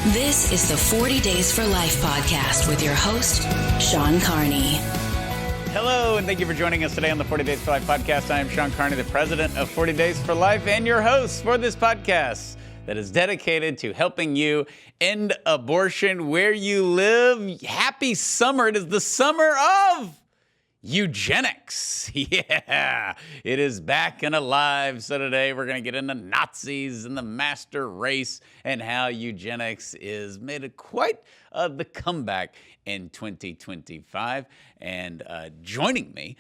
This is the 40 Days for Life podcast with your host, Sean Carney. Hello, and thank you for joining us today on the 40 Days for Life podcast. I am Sean Carney, the president of 40 Days for Life, and your host for this podcast that is dedicated to helping you end abortion where you live. Happy summer. It is the summer of eugenics. Yeah, it is back and alive. So today we're going to get into Nazis and the master race and how eugenics is made quite the comeback in 2025. And joining me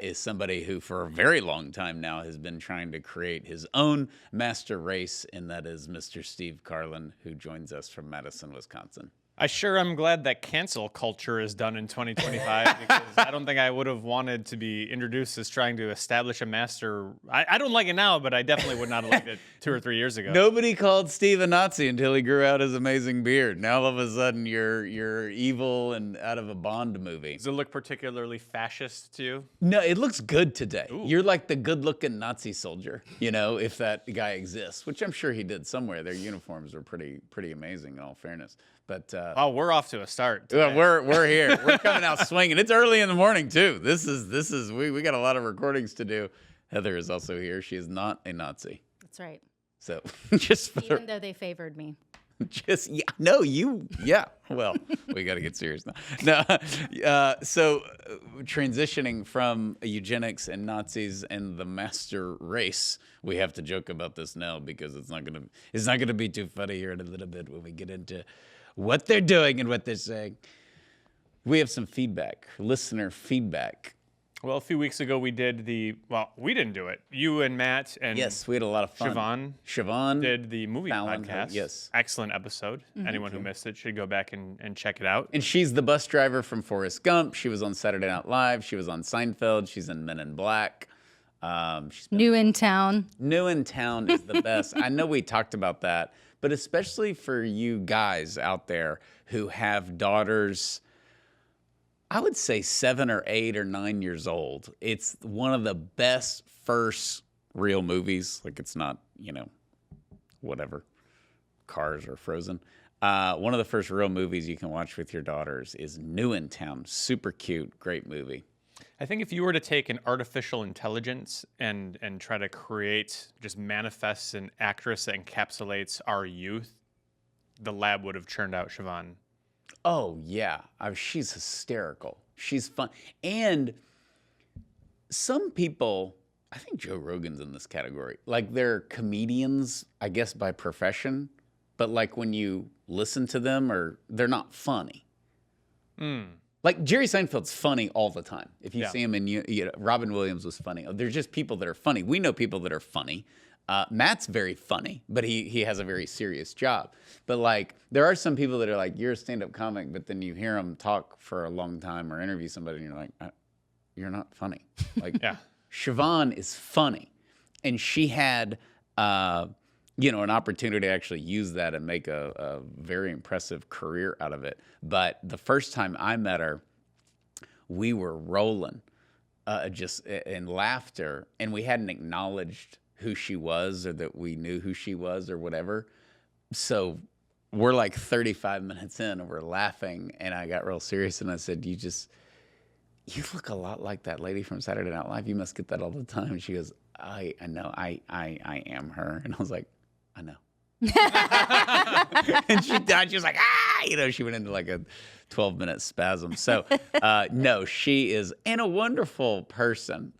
is somebody who for a very long time now has been trying to create his own master race, and that is Mr. Steve Carlin, who joins us from Madison, Wisconsin. I sure am glad that cancel culture is done in 2025 because I don't think I would have wanted to be introduced as trying to establish a master. I don't like it now, but I definitely would not have liked it 2 or 3 years ago. Nobody called Steve a Nazi until he grew out his amazing beard. Now all of a sudden you're evil and out of a Bond movie. Does it look particularly fascist to you? No, it looks good today. Ooh. You're like the good-looking Nazi soldier, you know, if that guy exists, which I'm sure he did somewhere. Their uniforms were pretty amazing in all fairness. But oh, we're off to a start. we're here. We're coming out swinging. It's early in the morning too. This is we got a lot of recordings to do. Heather is also here. She is not a Nazi. That's right. So just even though they favored me. Well, we got to get serious now. So transitioning from eugenics and Nazis and the master race, we have to joke about this now because it's not gonna be too funny here in a little bit when we get into what they're doing and what they're saying. We have some feedback, listener feedback. Well, a few weeks ago we did we didn't do it. You and Matt and yes, we had a lot of fun. Siobhan did the movie Fallon, podcast. Yes. Excellent episode. Anyone who missed it should go back and check it out. And she's the bus driver from Forrest Gump. She was on Saturday Night Live. She was on Seinfeld. She's in Men in Black. New in town. New in town is the best. I know we talked about that, but especially for you guys out there who have daughters, I would say 7 or 8 or 9 years old. It's one of the best first real movies. Like it's not, whatever, Cars or Frozen. One of the first real movies you can watch with your daughters is New in Town. Super cute, great movie. I think if you were to take an artificial intelligence and try to just manifest an actress that encapsulates our youth, the lab would have churned out Siobhan. Oh, yeah. She's hysterical. She's fun. And some people, I think Joe Rogan's in this category, like they're comedians, I guess, by profession, but like when you listen to them, they're not funny. Like Jerry Seinfeld's funny all the time. If you see him in, Robin Williams was funny. There's just people that are funny. We know people that are funny. Matt's very funny, but he has a very serious job. But like, there are some people that are like, you're a stand-up comic, but then you hear them talk for a long time or interview somebody and you're like, you're not funny. Like, Siobhan is funny. And she had, an opportunity to actually use that and make a very impressive career out of it. But the first time I met her, we were rolling just in laughter, and we hadn't acknowledged who she was or that we knew who she was or whatever. So we're like 35 minutes in and we're laughing, and I got real serious and I said, you look a lot like that lady from Saturday Night Live. You must get that all the time. And she goes, I know, I am her. And I was like, I know. And she died. She was like, she went into like a 12-minute spasm. So, no, she is and a wonderful person.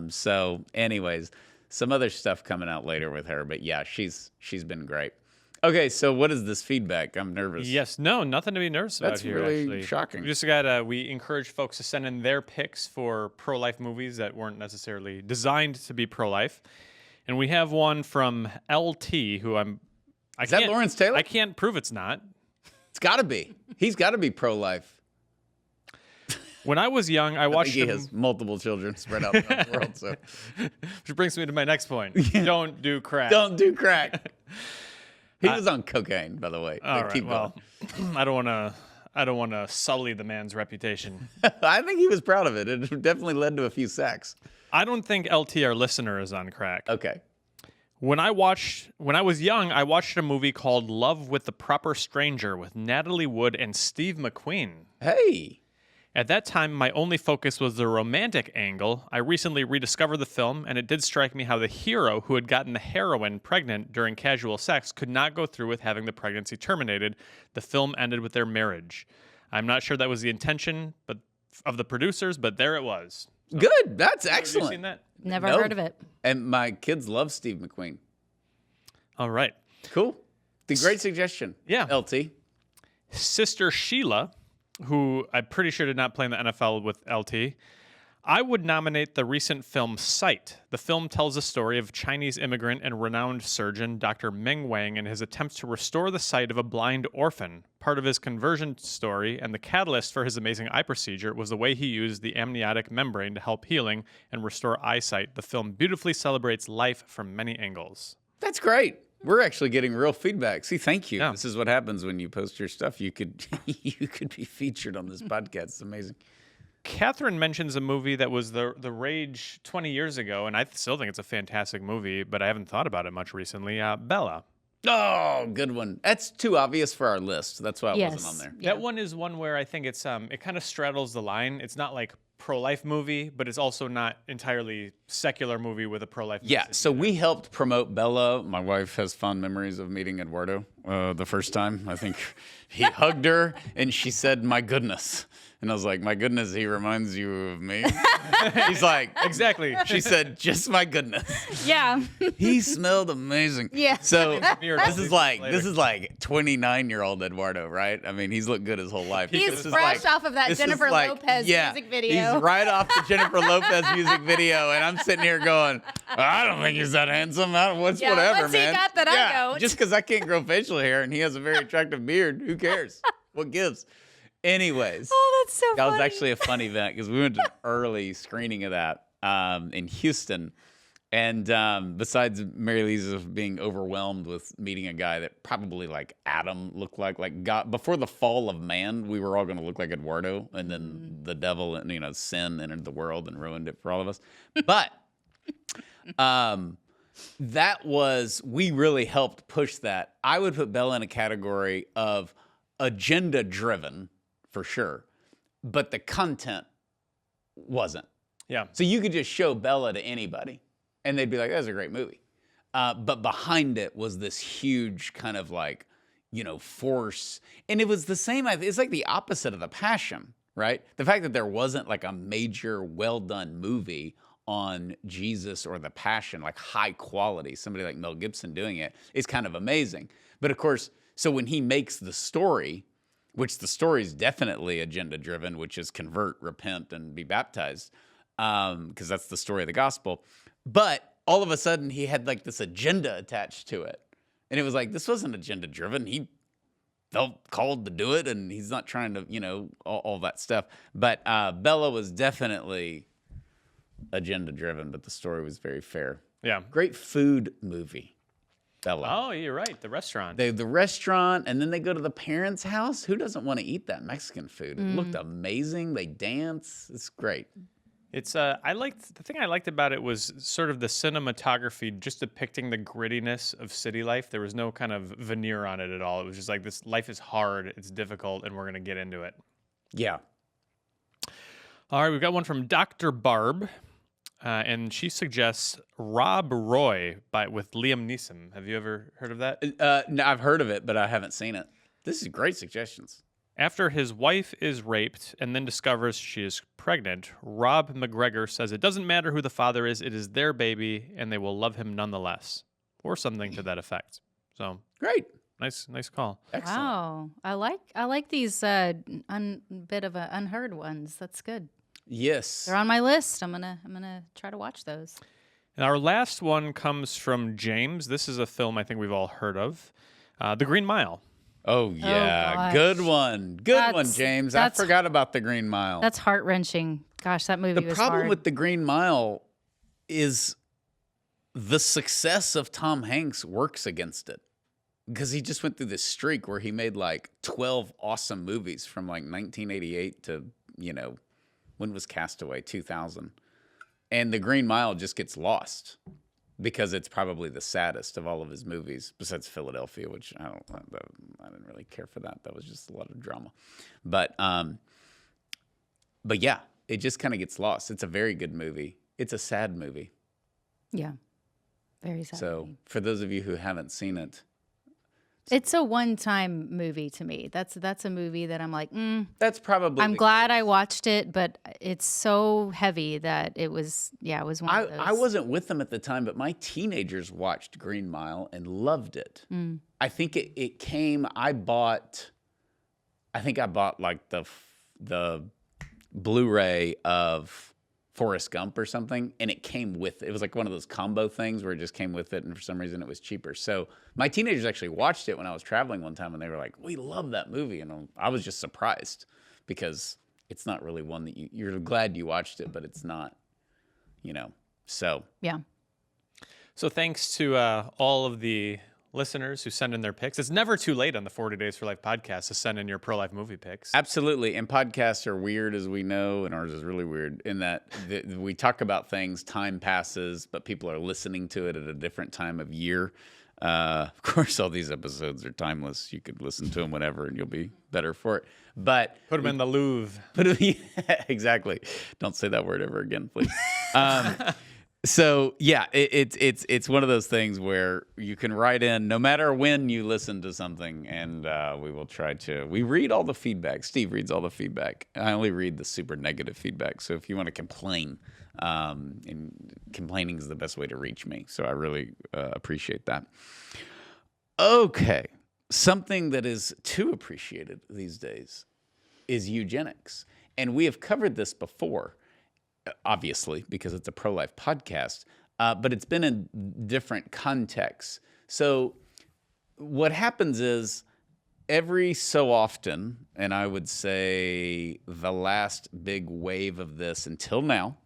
So anyways, some other stuff coming out later with her, but yeah, she's been great. Okay, so what is this feedback? I'm nervous. Yes, no, nothing to be nervous about here. That's really actually. shocking. We encourage folks to send in their picks for pro-life movies that weren't necessarily designed to be pro-life. And we have one from LT, who Is that Lawrence Taylor? I can't prove it's not. It's got to be. He's got to be pro-life. When I was young, I watched him. He has multiple children spread out around the world. So, which brings me to my next point. Don't do crack. Don't do crack. He was on cocaine, by the way. All right. Well, I don't want to sully the man's reputation. I think he was proud of it. It definitely led to a few sacks. I don't think LT, our listener, is on crack. Okay. When I was young, I watched a movie called Love with the Proper Stranger with Natalie Wood and Steve McQueen. Hey. At that time, my only focus was the romantic angle. I recently rediscovered the film, and it did strike me how the hero who had gotten the heroine pregnant during casual sex could not go through with having the pregnancy terminated. The film ended with their marriage. I'm not sure that was the intention of the producers, but there it was. So, Good. That's have you excellent. seen that? Never No. heard of it. And my kids love Steve McQueen. All right. Cool. The great suggestion. Yeah. LT. Sister Sheila, who I'm pretty sure did not play in the NFL with LT, I would nominate the recent film Sight. The film tells the story of Chinese immigrant and renowned surgeon Dr. Meng Wang and his attempts to restore the sight of a blind orphan. Part of his conversion story and the catalyst for his amazing eye procedure was the way he used the amniotic membrane to help healing and restore eyesight. The film beautifully celebrates life from many angles. That's great. We're actually getting real feedback. See, thank you. Yeah. This is what happens when you post your stuff. You could you could be featured on this podcast. It's amazing. Catherine mentions a movie that was the rage 20 years ago, and I still think it's a fantastic movie, but I haven't thought about it much recently. Bella. Oh, good one. That's too obvious for our list. That's why it Yes. wasn't on there. That one is one where I think it's it kind of straddles the line. It's not like pro-life movie, but it's also not entirely secular movie with a pro-life Yeah, message so either. we helped promote Bella. My wife has fond memories of meeting Eduardo the first time. I think he hugged her and she said, "My goodness." And I was like, "My goodness, he reminds you of me?" He's like, Exactly. She said, "Just my goodness." Yeah. He smelled amazing. Yeah. So Mirror this is like later. 29-year-old Eduardo, right? I mean, he's looked good his whole life. He's This is fresh off of that this is Jennifer Lopez music video. He's right off the Jennifer Lopez music video, and I'm sitting here going, "I don't think he's that handsome. Whatever, what's he man." got that I yeah, don't? just because I can't grow facial hair and he has a very attractive beard, who cares? What gives? Anyways. Oh, that's so That was funny. actually a fun event because we went to an early screening of that in Houston. And besides Mary Lisa being overwhelmed with meeting a guy that probably like Adam looked like God, before the fall of man, we were all going to look like Eduardo. And then the devil and, sin entered the world and ruined it for all of us. But we really helped push that. I would put Bella in a category of agenda driven for sure, but the content wasn't. Yeah. So you could just show Bella to anybody and they'd be like, "That's a great movie." But behind it was this huge kind of like, force. And it was the same. It's like the opposite of The Passion, right? The fact that there wasn't like a major, well-done movie on Jesus or The Passion, like high quality, somebody like Mel Gibson doing it is kind of amazing. But of course, so when he makes the story, which the story is definitely agenda driven, which is convert, repent, and be baptized, because that's the story of the gospel. But all of a sudden, he had like this agenda attached to it. And it was like, this wasn't agenda driven. He felt called to do it, and he's not trying to, all that stuff. But Bella was definitely agenda driven, but the story was very fair. Yeah. Great food movie. Bella. Oh, you're right. The restaurant. The restaurant, and then they go to the parents' house. Who doesn't want to eat that Mexican food? It looked amazing. They dance. It's great. It's the thing I liked about it was sort of the cinematography, just depicting the grittiness of city life. There was no kind of veneer on it at all. It was just like, this life is hard, it's difficult, and we're gonna get into it. Yeah. All right, we've got one from Dr. Barb, and she suggests Rob Roy with Liam Neeson. Have you ever heard of that? No, I've heard of it, but I haven't seen it. This is great suggestions. After his wife is raped and then discovers she is pregnant, Rob McGregor says it doesn't matter who the father is, it is their baby, and they will love him nonetheless, or something to that effect. So Great. nice call. Excellent. Wow. I like these bit of unheard ones. That's good. Yes. They're on my list. I'm gonna try to watch those. And our last one comes from James. This is a film I think we've all heard of, The Green Mile. Oh, yeah. gosh. Good one. Good one, James. I that's- forgot about The Green Mile. That's heart wrenching. Gosh, that movie The was problem hard. with The Green Mile is the success of Tom Hanks works against it. Because he just went through this streak where he made like 12 awesome movies from like 1988 to, when was Castaway? 2000. And The Green Mile just gets lost. because it's probably the saddest of all of his movies, besides Philadelphia, which I didn't really care for that. That was just a lot of drama. But yeah, it just kind of gets lost. It's a very good movie. It's a sad movie. Yeah. Very sad. So movie. for those of you who haven't seen it, It's a one-time movie to me. That's a movie that I'm like, that's probably. I'm glad I watched it, but it's so heavy that it was one of those. I wasn't with them at the time, but my teenagers watched Green Mile and loved it. I think it came. I think I bought like the Blu-ray of Forrest Gump or something, and it came with it. It was like one of those combo things where it just came with it, and for some reason it was cheaper. So my teenagers actually watched it when I was traveling one time, and they were like, "We love that movie," and I was just surprised because it's not really one that you're glad you watched it, but it's not, So Yeah. So thanks to all of the listeners who send in their picks. It's never too late on the 40 Days for Life podcast to send in your pro-life movie picks. Absolutely. And podcasts are weird, as we know, and ours is really weird in that we talk about things, time passes, but people are listening to it at a different time of year. Of course, all these episodes are timeless. You could listen to them whenever, and you'll be better for it. But put them in the Louvre. Exactly. Don't say that word ever again, please. So yeah, it's one of those things where you can write in no matter when you listen to something, and we will try to. We read all the feedback. Steve reads all the feedback. I only read the super negative feedback. So if you want to complain, and complaining is the best way to reach me. So I really appreciate that. Okay, something that is too appreciated these days is eugenics, and we have covered this before. Obviously, because it's a pro-life podcast, but it's been in different contexts. So what happens is every so often, and I would say the last big wave of this until now,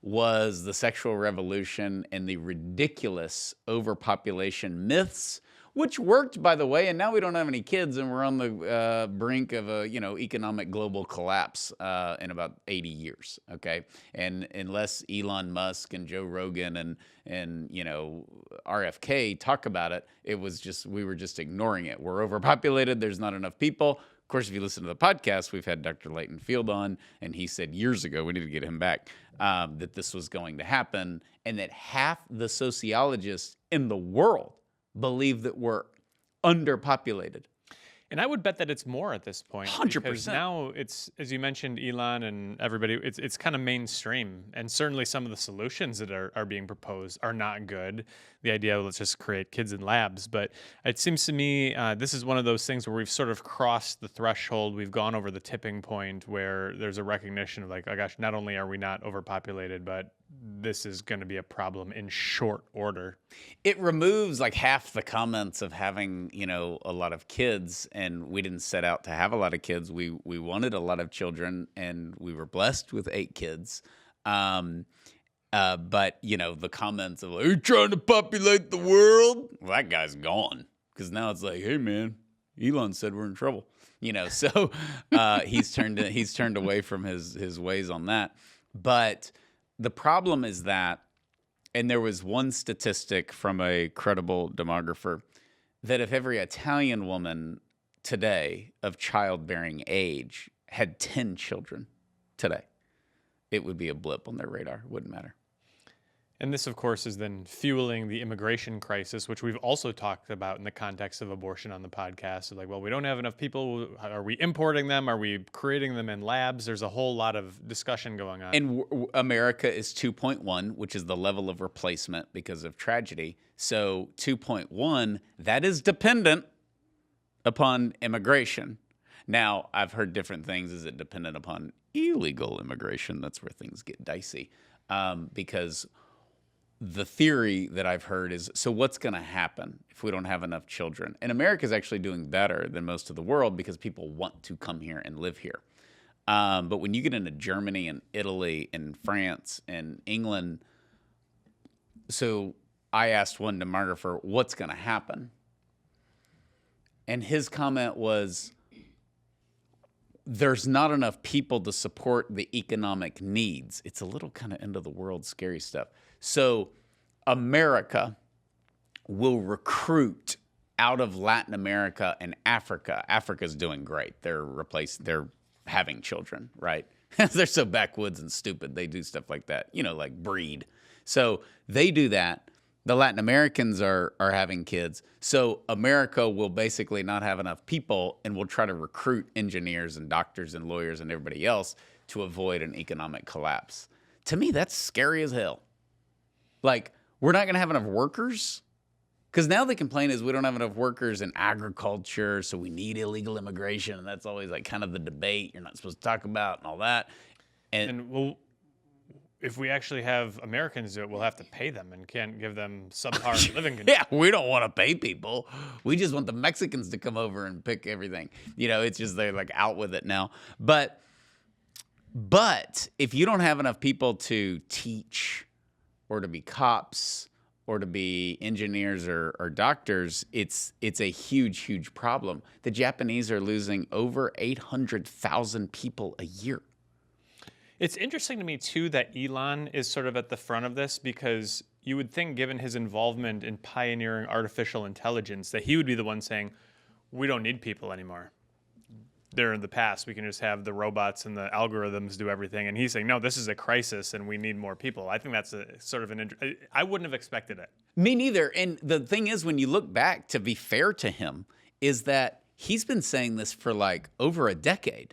was the sexual revolution and the ridiculous overpopulation myths, which worked, by the way, and now we don't have any kids, and we're on the brink of a economic global collapse in about 80 years. Okay, and unless Elon Musk and Joe Rogan and RFK talk about it, we were just ignoring it. We're overpopulated. There's not enough people. Of course, if you listen to the podcast, we've had Dr. Leighton Field on, and he said years ago, we need to get him back, that this was going to happen, and that half the sociologists in the world believe that we're underpopulated. And I would bet that it's more at this point. 100%. Because now it's, as you mentioned, Elon and everybody, it's kind of mainstream. And certainly some of the solutions that are being proposed are not good. The idea of let's just create kids in labs. But it seems to me this is one of those things where we've sort of crossed the threshold. We've gone over the tipping point where there's a recognition of like, oh gosh, not only are we not overpopulated, but this is going to be a problem in short order. It removes like half the comments of having, a lot of kids, and we didn't set out to have a lot of kids. We wanted a lot of children, and we were blessed with 8 kids. But the comments of like, are you trying to populate the world? Well, that guy's gone, because now it's like, hey man, Elon said we're in trouble. So he's turned away from his ways on that. But the problem is that, and there was one statistic from a credible demographer, that if every Italian woman today of childbearing age had 10 children today, it would be a blip on their radar. It wouldn't matter. And this, of course, is then fueling the immigration crisis, which we've also talked about in the context of abortion on the podcast. So like, well, we don't have enough people. Are we importing them? Are we creating them in labs? There's a whole lot of discussion going on. And America is 2.1, which is the level of replacement because of tragedy. So 2.1, that is dependent upon immigration. Now, I've heard different things. Is it dependent upon illegal immigration? That's where things get dicey. Because the theory that I've heard is, so what's going to happen if we don't have enough children? And America is actually doing better than most of the world because people want to come here and live here. But when you get into Germany and Italy and France and England, so I asked one demographer, what's going to happen? And his comment was, there's not enough people to support the economic needs. It's a little kind of end of the world scary stuff. So America will recruit out of Latin America and Africa. Africa's doing great. They're having children, right? They're so backwoods and stupid. They do stuff like that, like breed. So they do that. The Latin Americans are having kids. So America will basically not have enough people and will try to recruit engineers and doctors and lawyers and everybody else to avoid an economic collapse. To me, that's scary as hell. Like, we're not going to have enough workers. Because now the complaint is we don't have enough workers in agriculture, so we need illegal immigration, and that's always like kind of the debate you're not supposed to talk about and all that. And if we actually have Americans do it, we'll have to pay them and can't give them subpar living conditions. Yeah, we don't want to pay people. We just want the Mexicans to come over and pick everything. It's just they're like out with it now. But if you don't have enough people to teach or to be cops or to be engineers or doctors, it's a huge, huge problem. The Japanese are losing over 800,000 people a year. It's interesting to me, too, that Elon is sort of at the front of this, because you would think, given his involvement in pioneering artificial intelligence, that he would be the one saying, we don't need people anymore. They're in the past. We can just have the robots and the algorithms do everything. And he's saying, no, this is a crisis and we need more people. I think that's a sort of I wouldn't have expected it. Me neither. And the thing is, when you look back, to be fair to him, is that he's been saying this for like over a decade.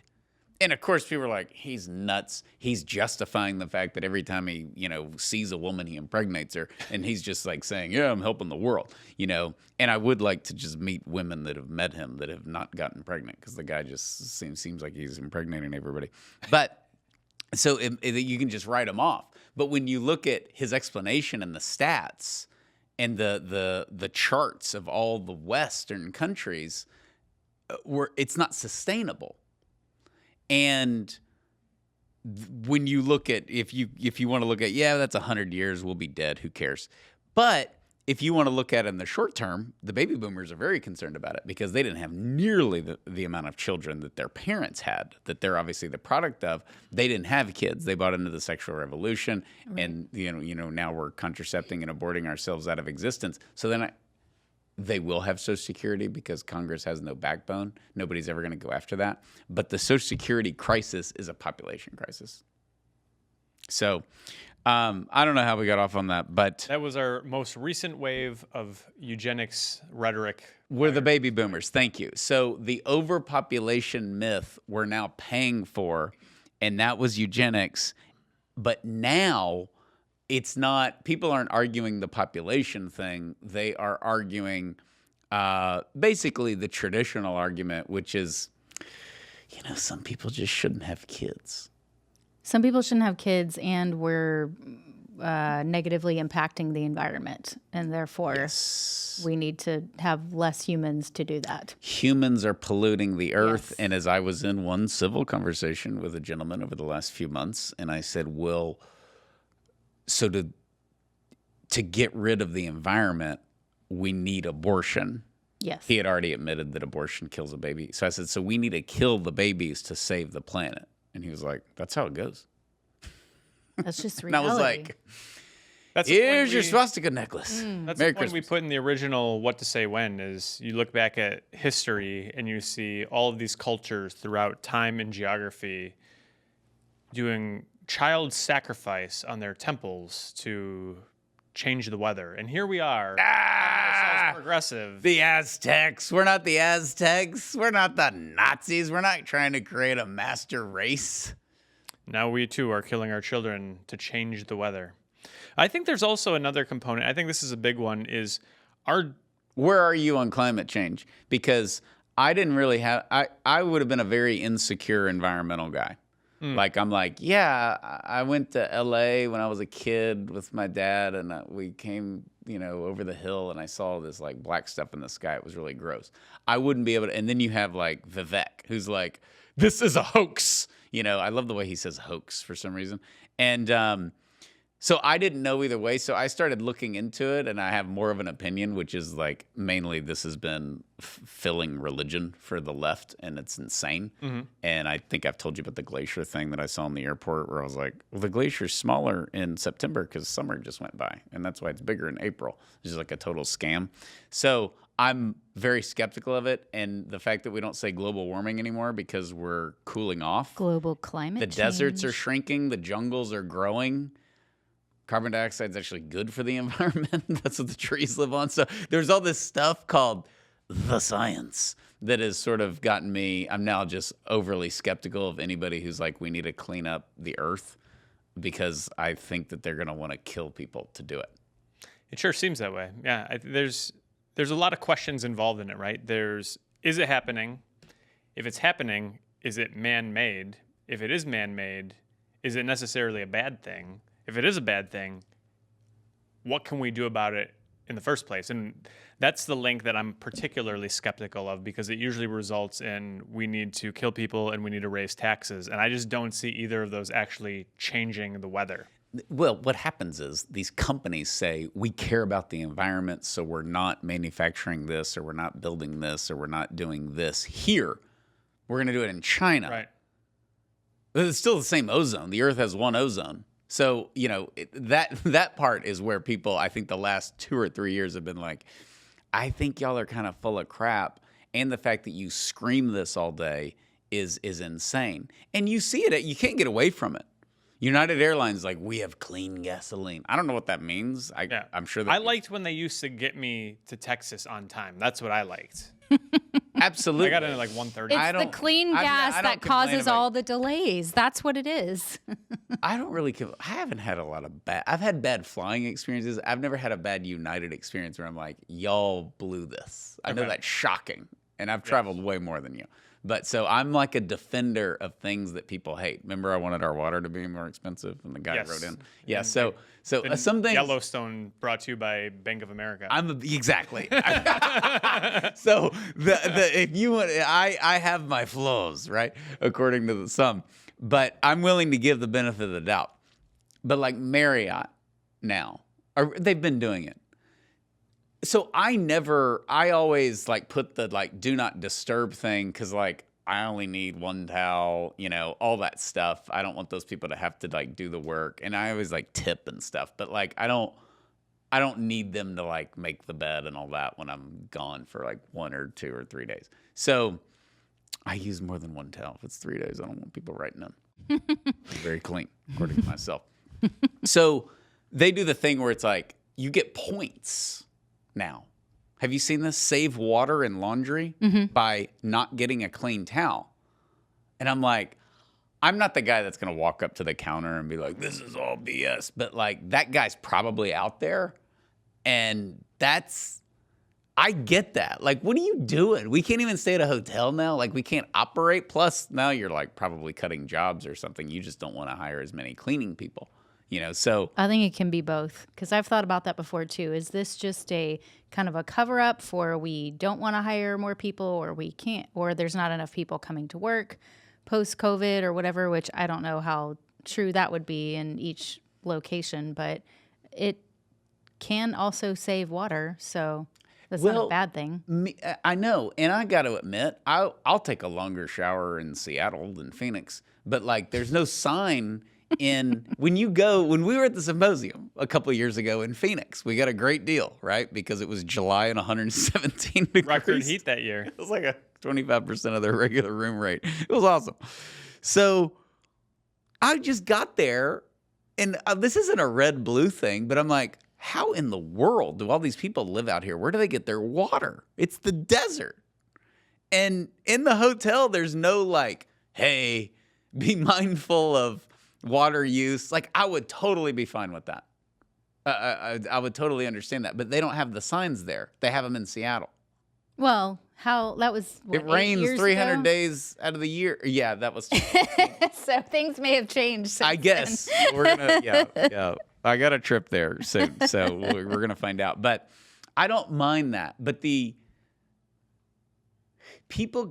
And of course, people are like, he's nuts. He's justifying the fact that every time he, sees a woman, he impregnates her. And he's just like saying, yeah, I'm helping the world, And I would like to just meet women that have met him that have not gotten pregnant, because the guy just seems like he's impregnating everybody. But so you can just write him off. But when you look at his explanation and the stats and the charts of all the Western countries, it's not sustainable. And when you look at, if you want to look at, that's 100 years, we'll be dead, who cares? But if you want to look at it in the short term, the baby boomers are very concerned about it, because they didn't have nearly the amount of children that their parents had, that they're obviously the product of. They didn't have kids. They bought into the sexual revolution, right. And now we're contracepting and aborting ourselves out of existence. So then they will have Social Security, because Congress has no backbone. Nobody's ever going to go after that. But the Social Security crisis is a population crisis. So I don't know how we got off on that, but that was our most recent wave of eugenics rhetoric. We're the baby boomers. Thank you. So the overpopulation myth we're now paying for, and that was eugenics. But now it's not, people aren't arguing the population thing. They are arguing basically the traditional argument, which is, some people just shouldn't have kids. Some people shouldn't have kids, and we're negatively impacting the environment, and therefore we need to have less humans to do that. Humans are polluting the earth. Yes. And as I was in one civil conversation with a gentleman over the last few months, and I said, well, so to get rid of the environment, we need abortion. Yes. He had already admitted that abortion kills a baby. So I said, so we need to kill the babies to save the planet. And he was like, that's how it goes. That's just reality. And I was like, That's here's your swastika necklace. That's Merry the point we Christmas. put in the original What to Say When, is you look back at history and you see all of these cultures throughout time and geography doing child sacrifice on their temples to change the weather. And here we are, ourselves progressive. The Aztecs. We're not the Aztecs. We're not the Nazis. We're not trying to create a master race. Now we too are killing our children to change the weather. I think there's also another component. I think this is a big one, is where are you on climate change? Because I didn't really have, I would have been a very insecure environmental guy. Like, I'm like, yeah, I went to LA when I was a kid with my dad, and we came, over the hill, and I saw this like black stuff in the sky. It was really gross. I wouldn't be able to. And then you have like Vivek, who's like, this is a hoax. I love the way he says hoax for some reason. And So I didn't know either way. So I started looking into it, and I have more of an opinion, which is like mainly this has been filling religion for the left, and it's insane. And I think I've told you about the glacier thing that I saw in the airport, where I was like, well, the glacier's smaller in September because summer just went by, and that's why it's bigger in April. It's just like a total scam. So I'm very skeptical of it, and the fact that we don't say global warming anymore because we're cooling off. Global climate The change. deserts are shrinking. The jungles are growing. Carbon dioxide is actually good for the environment. That's what the trees live on. So there's all this stuff called the science that has sort of gotten me. I'm now just overly skeptical of anybody who's like, we need to clean up the earth, because I think that they're going to want to kill people to do it. It sure seems that way. Yeah, there's a lot of questions involved in it, right? Is it happening? If it's happening, is it man-made? If it is man-made, is it necessarily a bad thing? If it is a bad thing, what can we do about it in the first place? And that's the link that I'm particularly skeptical of, because it usually results in we need to kill people and we need to raise taxes. And I just don't see either of those actually changing the weather. Well, what happens is these companies say, we care about the environment, so we're not manufacturing this, or we're not building this, or we're not doing this here. We're going to do it in China. Right. But it's still the same ozone. The Earth has one ozone. So, that part is where people, I think the last 2 or 3 years have been like, I think y'all are kind of full of crap. And the fact that you scream this all day is insane. And you see it, you can't get away from it. United Airlines, like, we have clean gasoline. I don't know what that means. I'm sure that I liked when they used to get me to Texas on time. That's what I liked. Absolutely. I got in at like 1:30. It's the clean gas that causes all the delays. That's what it is. I don't really I haven't had a lot of I've had bad flying experiences. I've never had a bad United experience where I'm like, y'all blew this. I know that's shocking, and I've traveled way more than you. But so I'm like a defender of things that people hate. Remember, I wanted our water to be more expensive, and the guy wrote in. Yeah, so some things. Yellowstone brought to you by Bank of America. Exactly. So if you want, I have my flaws, right, according to some, but I'm willing to give the benefit of the doubt. But like Marriott now, they've been doing it. So I always like put the like do not disturb thing, because like I only need one towel, all that stuff. I don't want those people to have to like do the work, and I always like tip and stuff. But like I don't need them to like make the bed and all that when I'm gone for like 1 or 2 or 3 days. So I use more than one towel. If it's 3 days, I don't want people writing in. I'm very clean, according to myself. So they do the thing where it's like you get points. Now, have you seen this? Save water and laundry by not getting a clean towel. And I'm like, I'm not the guy that's going to walk up to the counter and be like, this is all BS. But like that guy's probably out there. And I get that. Like, what are you doing? We can't even stay at a hotel now. Like, we can't operate. Plus, now you're like probably cutting jobs or something. You just don't want to hire as many cleaning people. So I think it can be both, because I've thought about that before too. Is this just a kind of a cover up for we don't want to hire more people, or we can't, or there's not enough people coming to work post COVID or whatever, which I don't know how true that would be in each location, but it can also save water. So that's not a bad thing. I know. And I got to admit, I'll take a longer shower in Seattle than Phoenix, but like there's no sign when we were at the symposium a couple of years ago in Phoenix, we got a great deal, right? Because it was July and 117 degrees. Record heat that year. It was like a 25% of their regular room rate. It was awesome. So I just got there, and this isn't a red-blue thing, but I'm like, how in the world do all these people live out here? Where do they get their water? It's the desert. And in the hotel, there's no like, hey, be mindful of water use. Like, I would totally be fine with that. I would totally understand that. But they don't have the signs there. They have them in Seattle. Well, that was what, it rains 300 ago? days out of the year. Yeah, that was. So things may have changed since I guess we're gonna. Yeah. I got a trip there soon, so we're gonna find out. But I don't mind that. But people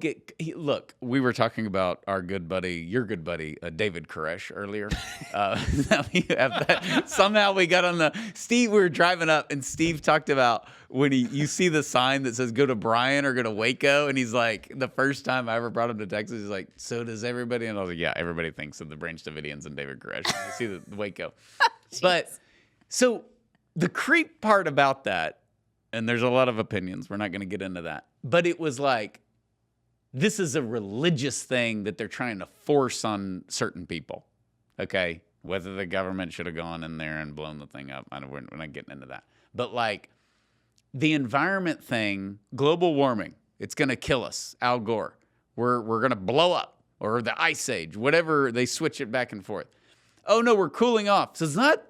look, we were talking about our good buddy, your good buddy, David Koresh earlier. Somehow we got on Steve, we were driving up and Steve talked about when you see the sign that says go to Bryan or go to Waco. And he's like, the first time I ever brought him to Texas, he's like, so does everybody? And I was like, yeah, everybody thinks of the Branch Davidians and David Koresh. You see the Waco. But so the creep part about that, and there's a lot of opinions, we're not going to get into that. But it was like, this is a religious thing that they're trying to force on certain people, okay? Whether the government should have gone in there and blown the thing up, we're not getting into that. But like the environment thing, global warming, it's going to kill us, Al Gore. We're going to blow up, or the Ice Age, whatever, they switch it back and forth. Oh, no, we're cooling off. So it's not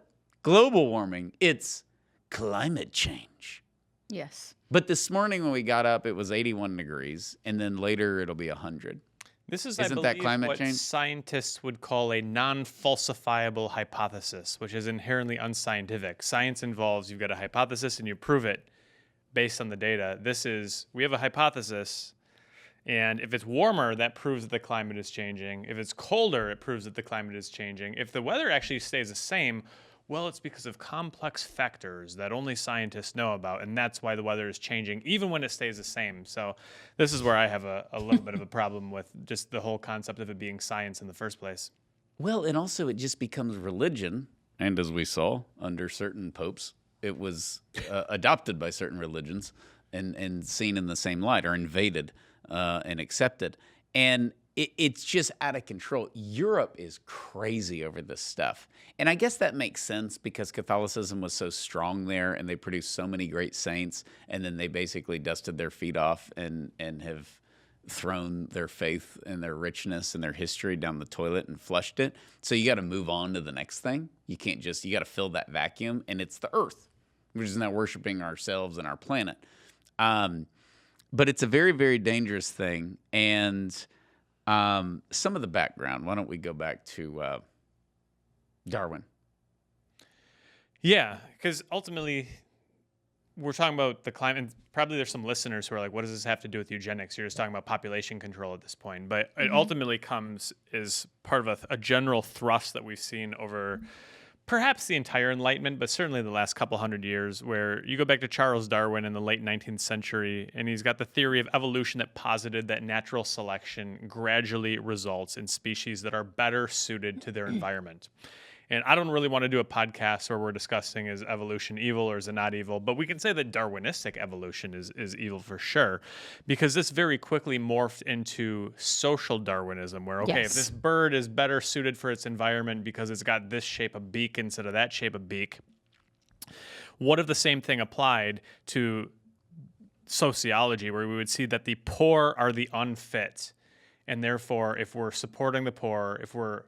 global warming, it's climate change. Yes. But this morning when we got up, it was 81 degrees, and then later it'll be 100. This is, Isn't I that believe, climate what change? scientists would call a non-falsifiable hypothesis, which is inherently unscientific. Science involves you've got a hypothesis and you prove it based on the data. This is, we have a hypothesis, and if it's warmer, that proves that the climate is changing. If it's colder, it proves that the climate is changing. If the weather actually stays the same, well, it's because of complex factors that only scientists know about, and that's why the weather is changing, even when it stays the same. So this is where I have a little bit of a problem with just the whole concept of it being science in the first place. Well, and also it just becomes religion. And as we saw under certain popes, it was adopted by certain religions and seen in the same light or invaded and accepted. And it's just out of control. Europe is crazy over this stuff. And I guess that makes sense because Catholicism was so strong there and they produced so many great saints. And then they basically dusted their feet off and have thrown their faith and their richness and their history down the toilet and flushed it. So you got to move on to the next thing. You can't just, you got to fill that vacuum. And it's the earth. We're just not worshiping ourselves and our planet. But it's a very, very dangerous thing. And some of the background. Why don't we go back to Darwin? Yeah, because ultimately we're talking about the climate. Probably there's some listeners who are like, what does this have to do with eugenics? You're just talking about population control at this point. But it ultimately comes as part of a general thrust that we've seen over perhaps the entire Enlightenment, but certainly the last couple hundred years, where you go back to Charles Darwin in the late 19th century, and he's got the theory of evolution that posited that natural selection gradually results in species that are better suited to their environment. And I don't really want to do a podcast where we're discussing is evolution evil or is it not evil, but we can say that Darwinistic evolution is evil for sure, because this very quickly morphed into social Darwinism, where, okay, if this bird is better suited for its environment because it's got this shape of beak instead of that shape of beak, what if the same thing applied to sociology, where we would see that the poor are the unfit, and therefore if we're supporting the poor, if we're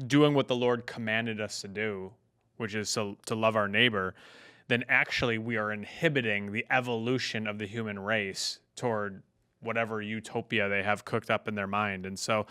doing what the Lord commanded us to do, which is to love our neighbor, then actually we are inhibiting the evolution of the human race toward whatever utopia they have cooked up in their mind. And so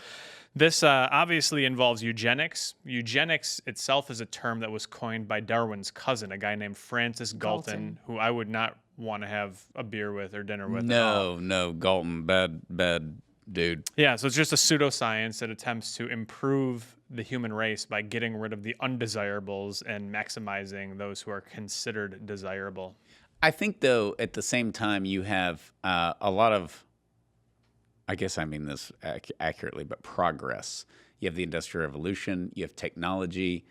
this obviously involves eugenics. Eugenics itself is a term that was coined by Darwin's cousin, a guy named Francis Galton, who I would not want to have a beer with or dinner with at all. No, Galton, bad dude. Yeah, so it's just a pseudoscience that attempts to improve the human race by getting rid of the undesirables and maximizing those who are considered desirable. I think, though, at the same time, you have a lot of, I guess I mean this accurately, but progress. You have the Industrial Revolution, you have technology.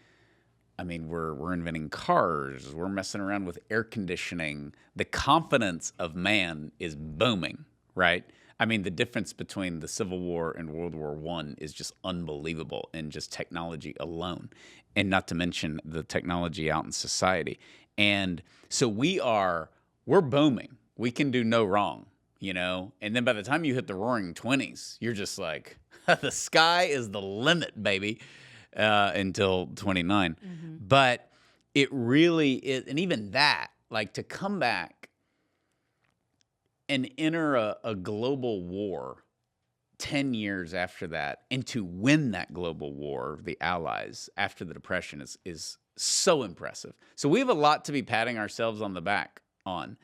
I mean, we're inventing cars, we're messing around with air conditioning. The confidence of man is booming, right? I mean, the difference between the Civil War and World War I is just unbelievable in just technology alone, and not to mention the technology out in society. And so we're booming. We can do no wrong, you know? And then by the time you hit the roaring 20s, you're just like, the sky is the limit, baby, until 29. But it really is, and even that, like to come back and enter a global war 10 years after that, and to win that global war, the Allies, after the Depression, is so impressive. So we have a lot to be patting ourselves on the back on.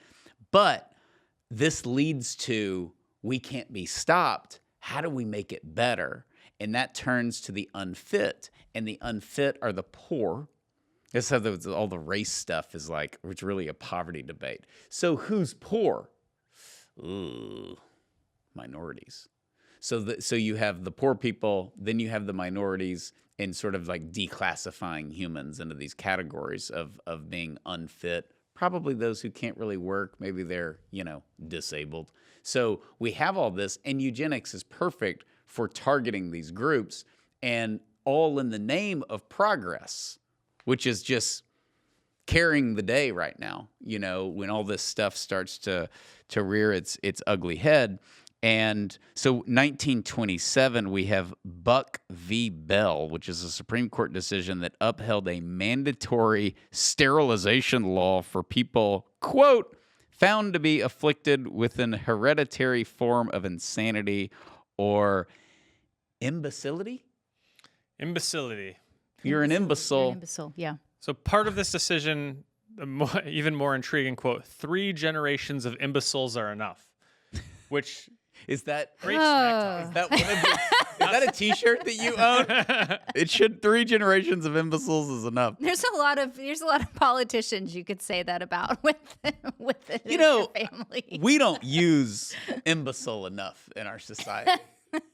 But this leads to we can't be stopped. How do we make it better? And that turns to the unfit. And the unfit are the poor. That's how all the race stuff is like, it's really a poverty debate. So who's poor? Ooh, minorities. So you have the poor people, then you have the minorities, and sort of like declassifying humans into these categories of being unfit. Probably those who can't really work. Maybe they're, disabled. So we have all this, and eugenics is perfect for targeting these groups, and all in the name of progress, which is just carrying the day right now, when all this stuff starts to rear its ugly head. And so 1927, we have Buck v. Bell, which is a Supreme Court decision that upheld a mandatory sterilization law for people, quote, found to be afflicted with an hereditary form of insanity or imbecility. Imbecility. You're an imbecile. You're an imbecile, yeah. So part of this decision, even more intriguing, quote, 3 generations of imbeciles are enough, which... Is that Great snack time. Is that one of your, is that a T-shirt that you own? It should 3 generations of imbeciles is enough. There's a lot of politicians you could say that about with your family. We don't use imbecile enough in our society.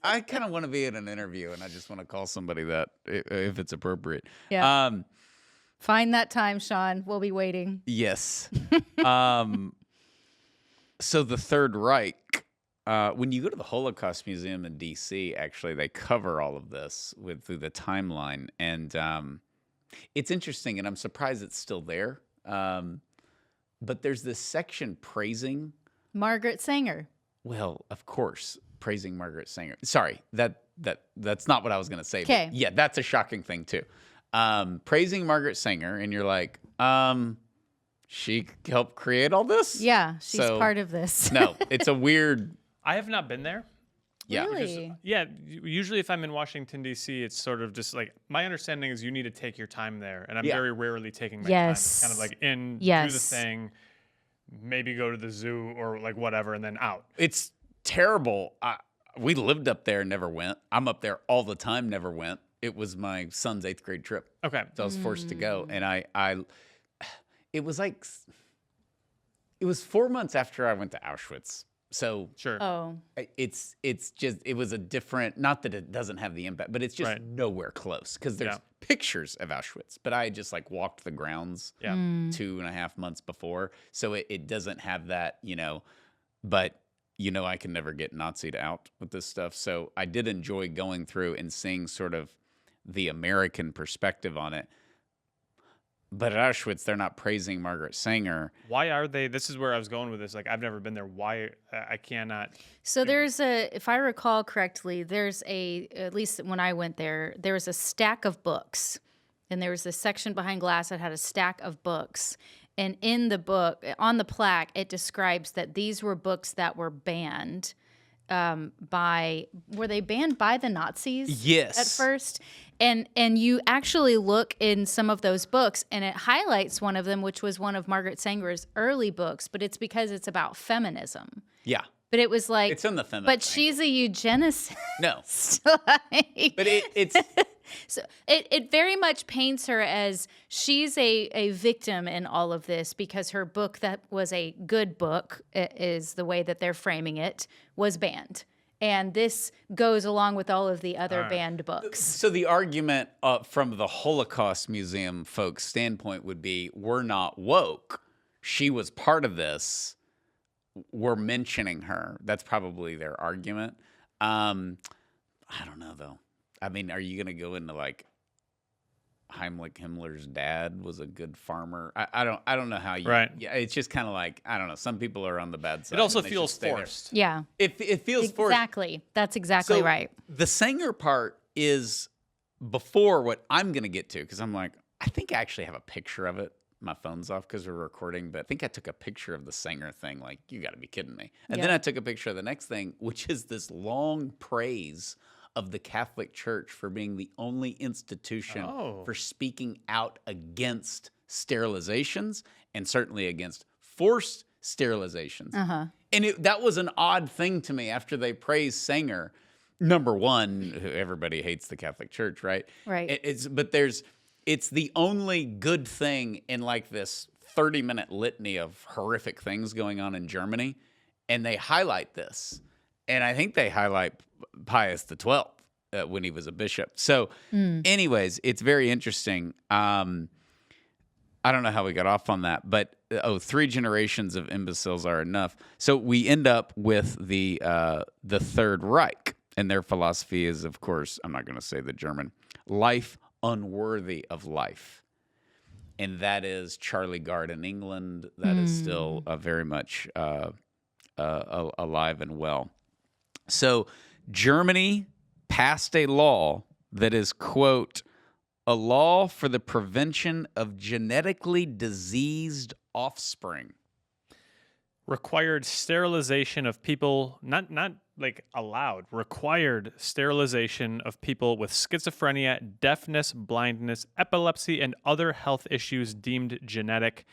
I kind of want to be in an interview, and I just want to call somebody that if it's appropriate. Yeah. Find that time, Sean. We'll be waiting. Yes. So the Third Reich. When you go to the Holocaust Museum in D.C., actually, they cover all of this through the timeline. And it's interesting, and I'm surprised it's still there. But there's this section praising... Margaret Sanger. Well, of course, praising Margaret Sanger. Sorry, that's not what I was going to say. Okay. Yeah, that's a shocking thing, too. Praising Margaret Sanger, and you're like, she helped create all this? Yeah, she's part of this. No, it's a weird... I have not been there. Yeah. Really? Usually if I'm in Washington, D.C., it's sort of just like, my understanding is you need to take your time there. And I'm very rarely taking my time. It's kind of like do the thing, maybe go to the zoo or like whatever, and then out. It's terrible. We lived up there, never went. I'm up there all the time, never went. It was my son's 8th grade trip. Okay. So I was forced to go. And it was 4 months after I went to Auschwitz. So sure. Oh. It's just, it was a different, not that it doesn't have the impact, but it's just nowhere close because there's pictures of Auschwitz, but I just walked the grounds 2.5 months before. So it doesn't have that, but I can never get Nazi'd out with this stuff. So I did enjoy going through and seeing sort of the American perspective on it. But at Auschwitz, they're not praising Margaret Sanger. Why are they? This is where I was going with this. Like, I've never been there. Why? I cannot. So there's if I recall correctly, at least when I went there was a stack of books. And there was this section behind glass that had a stack of books. And in the book, on the plaque, it describes that these were books that were banned were they banned by the Nazis? Yes. At first? And you actually look in some of those books, and it highlights one of them, which was one of Margaret Sanger's early books, but it's because it's about feminism. Yeah. But it was like... It's in the feminist But she's a eugenicist. No. But it's... So it very much paints her as she's a victim in all of this because her book that was a good book, is the way that they're framing it, was banned. And this goes along with all of the other banned books. So the argument from the Holocaust Museum folks' standpoint would be, we're not woke. She was part of this. We're mentioning her. That's probably their argument. I don't know, though. I mean, are you going to go into Heimlich Himmler's dad was a good farmer? I don't know how you. Right. Yeah, it's just kind of I don't know. Some people are on the bad side. It also and they feels should stay there. forced. Yeah. It feels forced. Exactly. That's exactly So right. The Sanger part is before what I'm going to get to, because I'm I think I actually have a picture of it. My phone's off because we're recording, but I think I took a picture of the Sanger thing. You got to be kidding me. And then I took a picture of the next thing, which is this long praise of the Catholic Church for being the only institution for speaking out against sterilizations and certainly against forced sterilizations. And that was an odd thing to me after they praised Sanger. Number one, everybody hates the Catholic Church, right? Right. It's the only good thing in like this 30-minute litany of horrific things going on in Germany, and they highlight this. And I think they highlight Pius XII when he was a bishop. So anyways, it's very interesting. I don't know how we got off on that, but 3 generations of imbeciles are enough. So we end up with the Third Reich, and their philosophy is, of course, I'm not going to say the German, life unworthy of life, and that is Charlie Gard in England. That is still very much alive and well. So Germany passed a law that is, quote, a law for the prevention of genetically diseased offspring. Required sterilization of people, not like allowed, required sterilization of people with schizophrenia, deafness, blindness, epilepsy, and other health issues deemed genetic.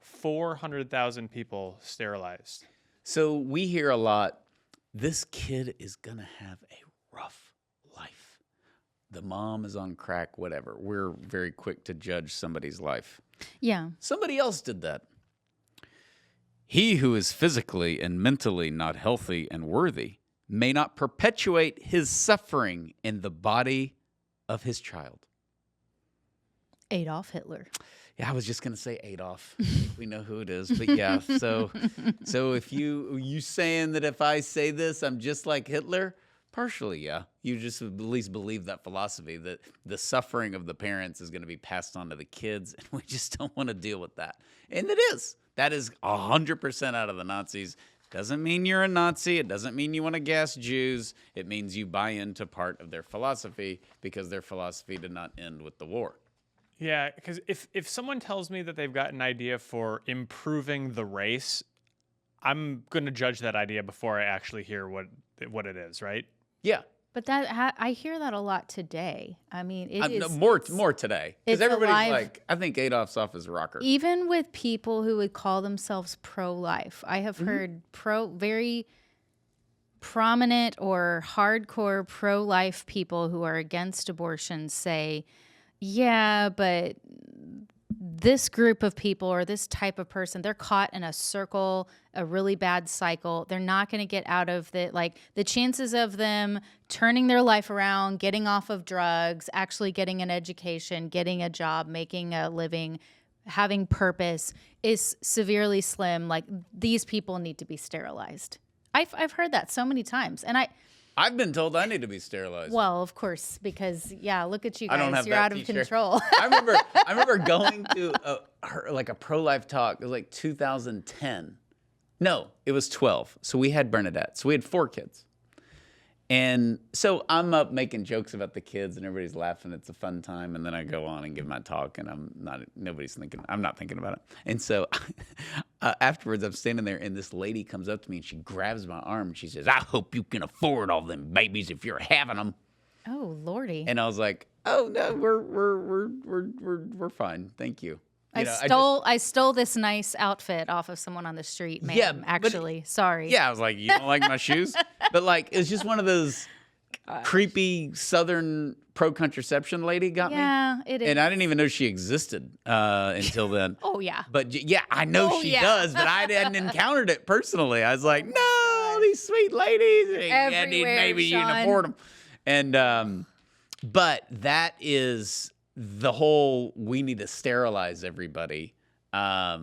400,000 people sterilized. So we hear a lot, this kid is going to have a rough life. The mom is on crack, whatever. We're very quick to judge somebody's life. Yeah. Somebody else did that. He who is physically and mentally not healthy and worthy may not perpetuate his suffering in the body of his child. Adolf Hitler. Yeah, I was just going to say Adolf. We know who it is, but yeah. So if you saying that if I say this, I'm just like Hitler? Partially, yeah. You just at least believe that philosophy that the suffering of the parents is going to be passed on to the kids, and we just don't want to deal with that. And it is. That is 100% out of the Nazis. Doesn't mean you're a Nazi. It doesn't mean you want to gas Jews. It means you buy into part of their philosophy because their philosophy did not end with the war. Yeah, because if someone tells me that they've got an idea for improving the race, I'm going to judge that idea before I actually hear what it is, right? Yeah. But that I hear that a lot today. I mean, it is more today because it's everybody's alive. like, I think Adolf's off his rocker. Even with people who would call themselves pro-life, I have heard very prominent or hardcore pro-life people who are against abortion say, yeah, but this group of people or this type of person, they're caught in a circle, a really bad cycle. They're not going to get out of it. Like the chances of them turning their life around, getting off of drugs, actually getting an education, getting a job, making a living, having purpose is severely slim. Like these people need to be sterilized. I've heard that so many times. And I've been told I need to be sterilized. well, of course, because look at you I don't guys. have You're that out of t-shirt. control. I remember going to a pro-life talk. It was like 2010. No, it was 12. So we had Bernadette. So we had 4 kids. And so I'm up making jokes about the kids and everybody's laughing. It's a fun time. And then I go on and give my talk and I'm not thinking about it. And so afterwards I'm standing there and this lady comes up to me and she grabs my arm and she says, I hope you can afford all them babies if you're having them. Oh, Lordy. And I was like, oh no, we're fine. Thank you. I stole this nice outfit off of someone on the street, ma'am. Yeah, actually, sorry. Yeah, I was like, you don't like my shoes? But like, it's just one of those creepy Southern pro-contraception lady got me. Yeah, it is. And I didn't even know she existed until then. Oh, yeah. But yeah, I know she yeah. does, but I hadn't encountered it personally. I was like, no, these sweet ladies. Everywhere, maybe you can Sean. afford them. And, but that is the whole, we need to sterilize everybody. Yeah,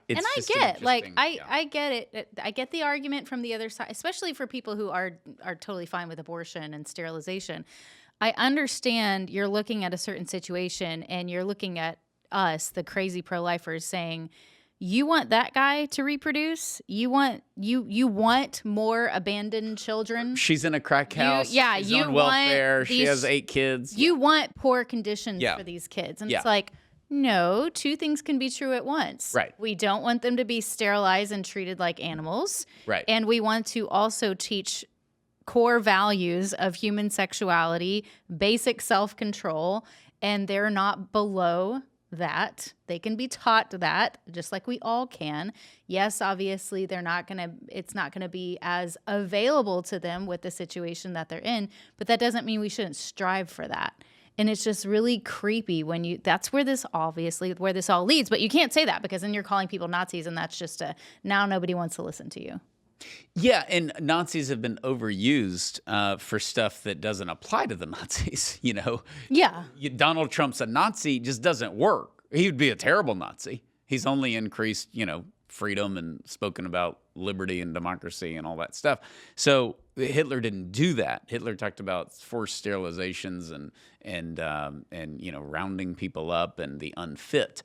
it's And I just get, like, interesting- yeah. I get it. I get the argument from the other side, especially for people who are totally fine with abortion and sterilization. I understand you're looking at a certain situation and you're looking at us, the crazy pro-lifers, saying, you want that guy to reproduce? You want more abandoned children? She's in a crack house. She's you on welfare. She these- has 8 kids. You want poor conditions Yeah. for these kids. And Yeah. it's like, no, 2 things can be true at once. Right. We don't want them to be sterilized and treated like animals. Right. And we want to also teach core values of human sexuality, basic self-control, and they're not below that. They can be taught that, just like we all can. Yes, obviously it's not gonna be as available to them with the situation that they're in, but that doesn't mean we shouldn't strive for that. And it's just really creepy that's where this all leads. But you can't say that because then you're calling people Nazis, and that's just now nobody wants to listen to you. Yeah, and Nazis have been overused for stuff that doesn't apply to the Nazis, Yeah. Donald Trump's a Nazi just doesn't work. He would be a terrible Nazi. He's only increased, freedom and spoken about liberty and democracy and all that stuff. So Hitler didn't do that. Hitler talked about forced sterilizations and rounding people up and the unfit.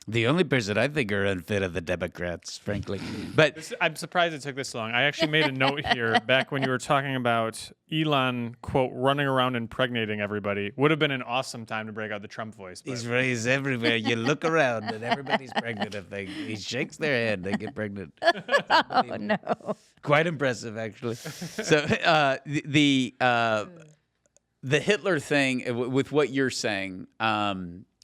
The only person I think are unfit are the Democrats, frankly. But I'm surprised it took this long. I actually made a note here back when you were talking about Elon, quote, running around impregnating everybody. Would have been an awesome time to break out the Trump voice. But. he's everywhere. You look around and everybody's pregnant. He shakes their head, they get pregnant. Oh, no. Quite impressive, actually. So the Hitler thing, with what you're saying,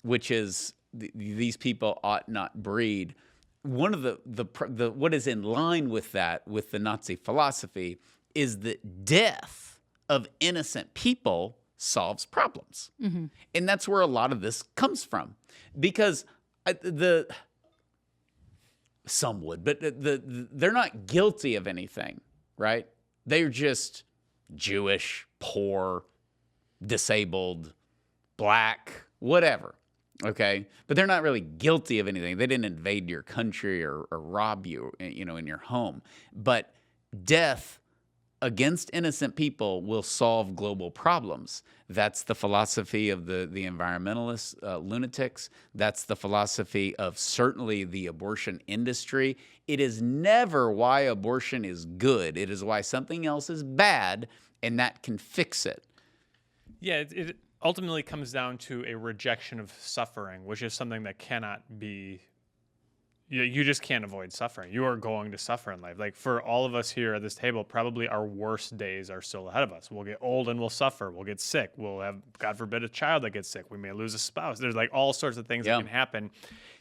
which is these people ought not breed. One of the what is in line with that, with the Nazi philosophy, is that death of innocent people solves problems, and that's where a lot of this comes from. Because some would, but they're not guilty of anything, right? They're just Jewish, poor, disabled, black, whatever. Okay, but they're not really guilty of anything. They didn't invade your country or rob you, in your home. But death against innocent people will solve global problems. That's the philosophy of the environmentalist lunatics. That's the philosophy of certainly the abortion industry. It is never why abortion is good. It is why something else is bad, and that can fix it. Yeah, it ultimately comes down to a rejection of suffering, which is something that cannot be, you just can't avoid suffering. You are going to suffer in life. Like for all of us here at this table, probably our worst days are still ahead of us. We'll get old and we'll suffer. We'll get sick. We'll have, God forbid, a child that gets sick. We may lose a spouse. There's like all sorts of things that can happen.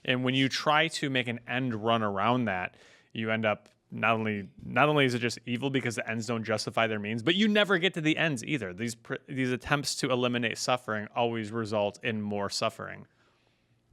And when you try to make an end run around that, you end up not only is it just evil because the ends don't justify their means, but you never get to the ends either. These attempts to eliminate suffering always result in more suffering.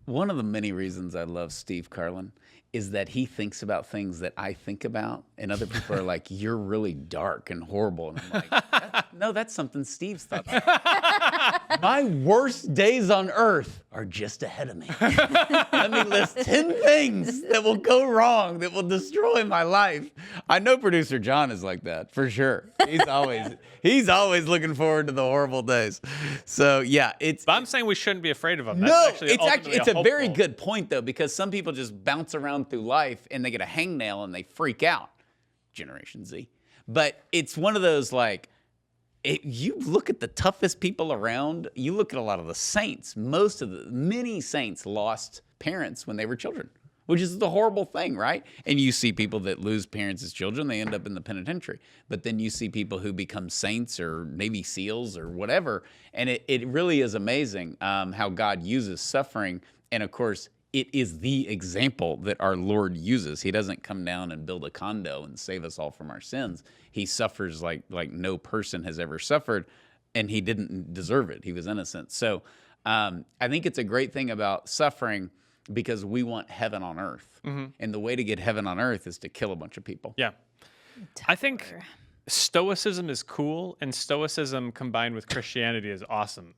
One of the many reasons I love Steve Carlin is that he thinks about things that I think about, and other people are like, "You're really dark and horrible," and I'm like, "No, that's something Steve's thought about." My worst days on earth are just ahead of me. Let me list 10 things that will go wrong, that will destroy my life. I know producer John is like that, for sure. He's always looking forward to the horrible days. So yeah, But I'm saying we shouldn't be afraid of them. It's a very good point though, because some people just bounce around through life and they get a hangnail and they freak out. Generation Z. But it's one of those like, you look at the toughest people around, you look at a lot of the saints. Many saints lost parents when they were children, which is the horrible thing, right? And you see people that lose parents as children, they end up in the penitentiary. But then you see people who become saints or Navy SEALs or whatever. And it really is amazing how God uses suffering. And of course, it is the example that our Lord uses. He doesn't come down and build a condo and save us all from our sins. He suffers like no person has ever suffered, and he didn't deserve it. He was innocent. So I think it's a great thing about suffering because we want heaven on earth. And the way to get heaven on earth is to kill a bunch of people. Yeah. I think Stoicism is cool, and Stoicism combined with Christianity is awesome.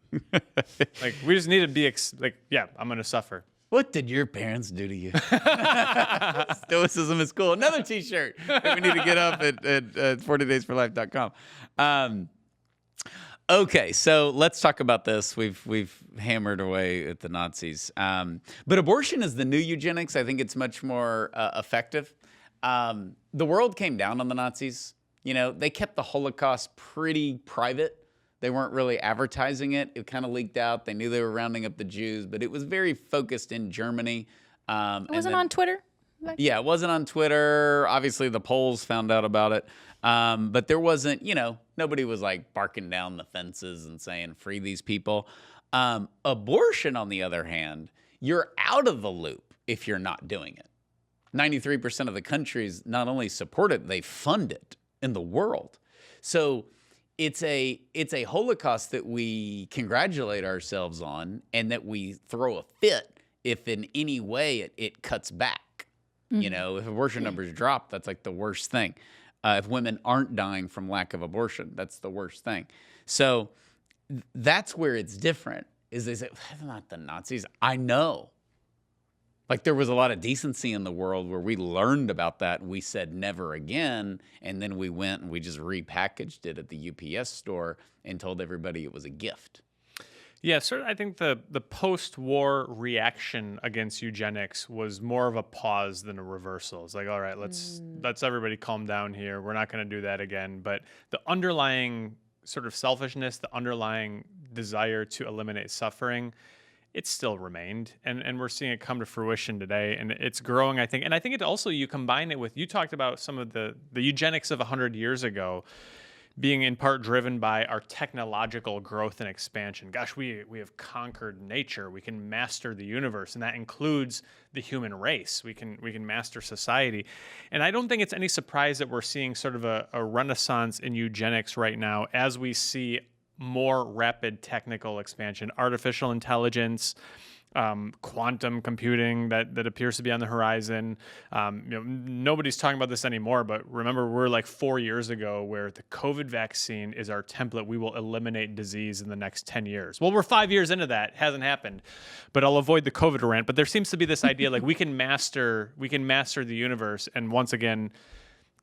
Like, we just need to be, I'm going to suffer. What did your parents do to you? Stoicism is cool. Another t-shirt that we need to get up at 40daysforlife.com. Okay, so let's talk about this. We've hammered away at the Nazis. But abortion is the new eugenics. I think it's much more effective. The world came down on the Nazis. They kept the Holocaust pretty private. They weren't really advertising it. It kind of leaked out. They knew they were rounding up the Jews, but it was very focused in Germany. It wasn't on Twitter? Yeah, it wasn't on Twitter. Obviously, the Poles found out about it. But there wasn't, nobody was like barking down the fences and saying, free these people. Abortion, on the other hand, you're out of the loop if you're not doing it. 93% of the countries not only support it, they fund it in the world. So it's a Holocaust that we congratulate ourselves on, and that we throw a fit if in any way it cuts back. You know, if abortion numbers drop, that's like the worst thing. If women aren't dying from lack of abortion, that's the worst thing. So that's where it's different, is they say, not the Nazis. I know. Like, there was a lot of decency in the world where we learned about that and we said never again, and then we went and we just repackaged it at the UPS store and told everybody it was a gift. Yeah, I think the post-war reaction against eugenics was more of a pause than a reversal. It's like, all right, let's everybody calm down here. We're not going to do that again. But the underlying sort of selfishness, the underlying desire to eliminate suffering, it still remained, and we're seeing it come to fruition today, and it's growing, I think. And I think it also, you combine it with, you talked about some of the eugenics of 100 years ago being in part driven by our technological growth and expansion. Gosh, we have conquered nature. We can master the universe, and that includes the human race. We can master society. And I don't think it's any surprise that we're seeing sort of a renaissance in eugenics right now as we see more rapid technical expansion, artificial intelligence, quantum computing that appears to be on the horizon. Nobody's talking about this anymore, but remember, we're like 4 years ago where the COVID vaccine is our template. We will eliminate disease in the next 10 years. Well, we're 5 years into that. Hasn't happened, but I'll avoid the COVID rant. But there seems to be this idea like we can master the universe, and once again,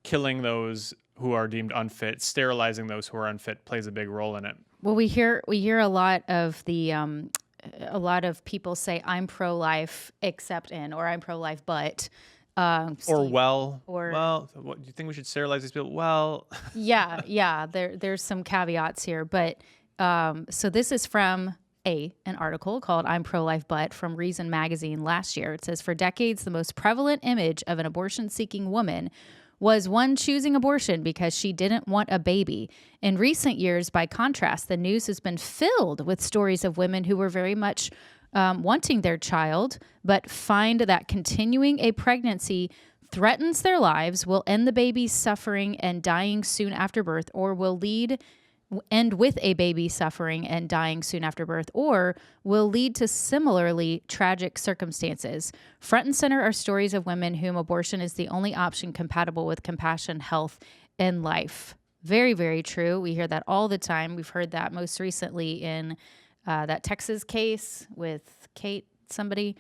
killing those who are deemed unfit, sterilizing those who are unfit plays a big role in it. Well, we hear a lot of a lot of people say I'm pro-life except in, or I'm pro-life but. What, do you think we should sterilize these people? Well, yeah. There's some caveats here, but so this is from an article called "I'm Pro-Life But" from Reason magazine last year. It says, for decades, the most prevalent image of an abortion-seeking woman was one choosing abortion because she didn't want a baby. In recent years, by contrast, the news has been filled with stories of women who were very much wanting their child, but find that continuing a pregnancy threatens their lives, will end the baby's suffering and dying soon after birth, or will end with a baby suffering and dying soon after birth, or will lead to similarly tragic circumstances. Front and center are stories of women whom abortion is the only option compatible with compassion, health, and life. Very, very true. We hear that all the time. We've heard that most recently in that Texas case with Kate, somebody.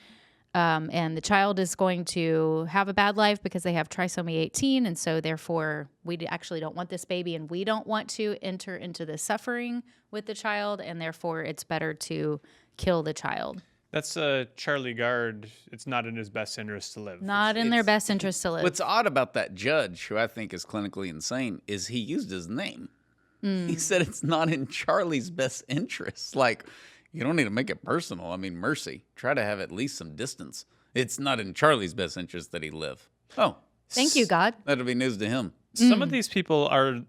And the child is going to have a bad life because they have trisomy 18. And so therefore, we actually don't want this baby, and we don't want to enter into the suffering with the child. And therefore, it's better to kill the child. That's Charlie Gard. It's not in his best interest to live. Not in their best interest to live. What's odd about that judge, who I think is clinically insane, is he used his name. He said it's not in Charlie's best interest. Like, you don't need to make it personal. I mean, mercy. Try to have at least some distance. It's not in Charlie's best interest that he live. Oh. Thank you, God. That'll be news to him. Some of these people are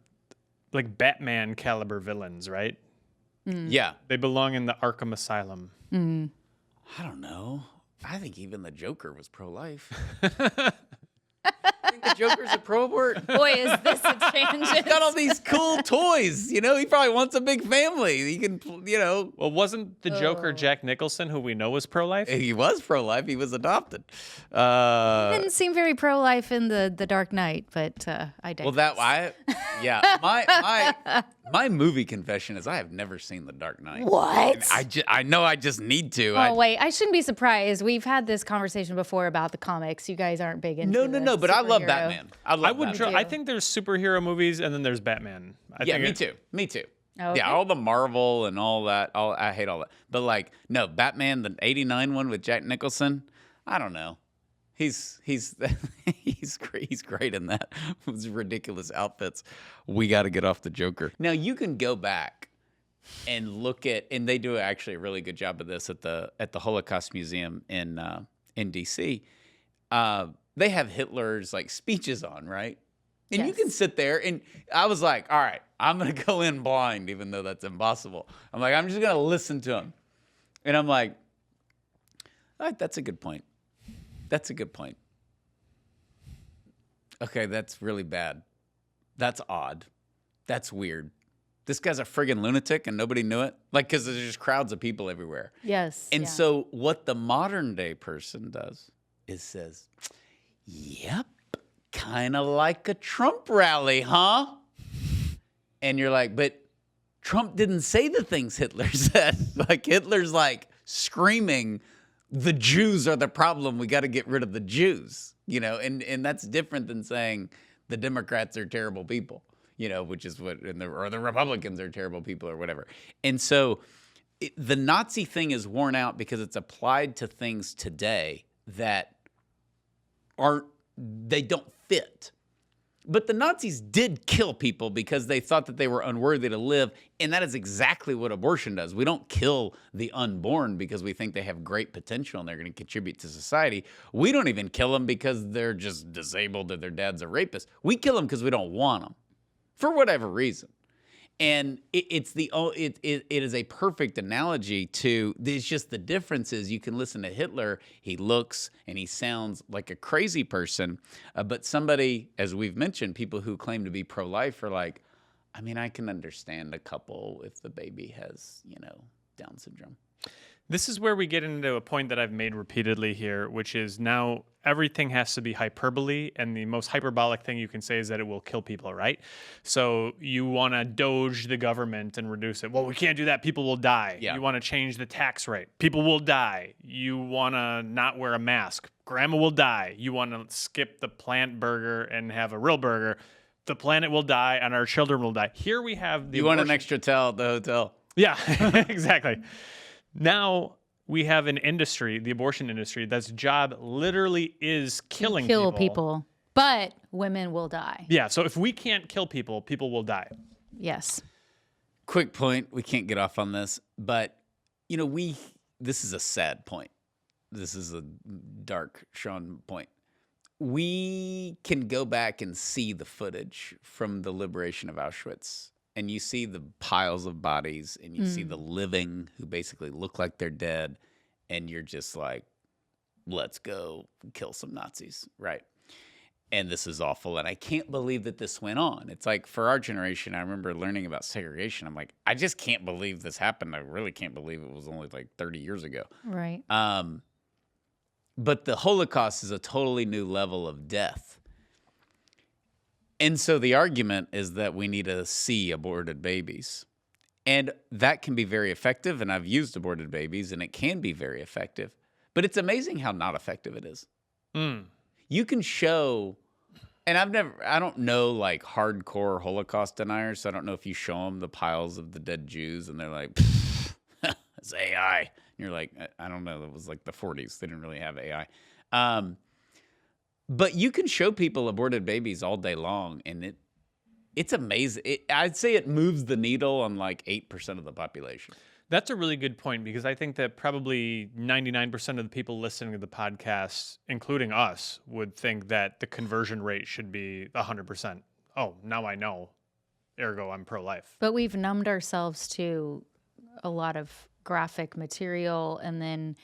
like Batman caliber villains, right? Yeah. They belong in the Arkham Asylum. I don't know. I think even the Joker was pro-life. I think the Joker's a pro-abort. Boy, is this a tangent. He's got all these cool toys. You know, he probably wants a big family. He can, you know. Well, wasn't the Joker Jack Nicholson, who we know was pro-life? He was pro-life. He was adopted. He didn't seem very pro-life in the Dark Knight, but I digress. My movie confession is I have never seen The Dark Knight. What? I know I just need to. Wait, I shouldn't be surprised. We've had this conversation before about the comics. You guys aren't big into No, but I love Batman. I think there's superhero movies and then there's Batman. Me too. Okay. Yeah, all the Marvel and all that. I hate all that. But like, no, Batman, the '89 one with Jack Nicholson. I don't know. He's great in that. Those ridiculous outfits. We got to get off the Joker. Now you can go back and look at, and they do actually a really good job of this at the Holocaust Museum in DC. They have Hitler's like speeches on, right? And you can sit there, and I was like, all right, I'm gonna go in blind, even though that's impossible. I'm like, I'm just gonna listen to him. And I'm like, all right, that's a good point. That's a good point. Okay, that's really bad. That's odd. That's weird. This guy's a friggin' lunatic and nobody knew it? Like, because there's just crowds of people everywhere. Yes. And yeah. so what the modern day person does is says, yep, kind of like a Trump rally, huh? And you're like, but Trump didn't say the things Hitler said. Like, Hitler's like screaming, the Jews are the problem. We got to get rid of the Jews, you know, and that's different than saying the Democrats are terrible people, you know, which is what, or the Republicans are terrible people or whatever. And so the Nazi thing is worn out because it's applied to things today that they don't fit. But the Nazis did kill people because they thought that they were unworthy to live, and that is exactly what abortion does. We don't kill the unborn because we think they have great potential and they're going to contribute to society. We don't even kill them because they're just disabled or their dad's a rapist. We kill them because we don't want them for whatever reason. And it is a perfect analogy to, it's just the difference is you can listen to Hitler, he looks and he sounds like a crazy person, but somebody, as we've mentioned, people who claim to be pro-life are like, I mean, I can understand a couple if the baby has, you know, Down syndrome. This is where we get into a point that I've made repeatedly here, which is now everything has to be hyperbole, and the most hyperbolic thing you can say is that it will kill people, right? So you want to doge the government and reduce it. Well, we can't do that. People will die. Yeah. You want to change the tax rate. People will die. You want to not wear a mask. Grandma will die. You want to skip the plant burger and have a real burger. The planet will die and our children will die. Here we have the You want an extra towel at the hotel. Yeah, exactly. Now we have an industry, the abortion industry, that's job literally is killing people. But women will die. Yeah, so if we can't kill people, people will die. Yes. Quick point, we can't get off on this, but, you know, this is a sad point. This is a dark Sean point. We can go back and see the footage from the liberation of Auschwitz. And you see the piles of bodies and you see the living who basically look like they're dead. And you're just like, let's go kill some Nazis, right? And this is awful. And I can't believe that this went on. It's like for our generation, I remember learning about segregation. I'm like, I just can't believe this happened. I really can't believe it was only like 30 years ago. Right. But the Holocaust is a totally new level of death. And so the argument is that we need to see aborted babies. And that can be very effective, and I've used aborted babies, and it can be very effective. But it's amazing how not effective it is. You can show, and I don't know like hardcore Holocaust deniers, so I don't know if you show them the piles of the dead Jews, and they're like, it's AI. And you're like, I don't know, it was like the 40s. They didn't really have AI. But you can show people aborted babies all day long, and it's amazing. I'd say it moves the needle on like 8% of the population. That's a really good point because I think that probably 99% of the people listening to the podcast, including us, would think that the conversion rate should be 100%. Oh, now I know. Ergo, I'm pro-life. But we've numbed ourselves to a lot of graphic material, and then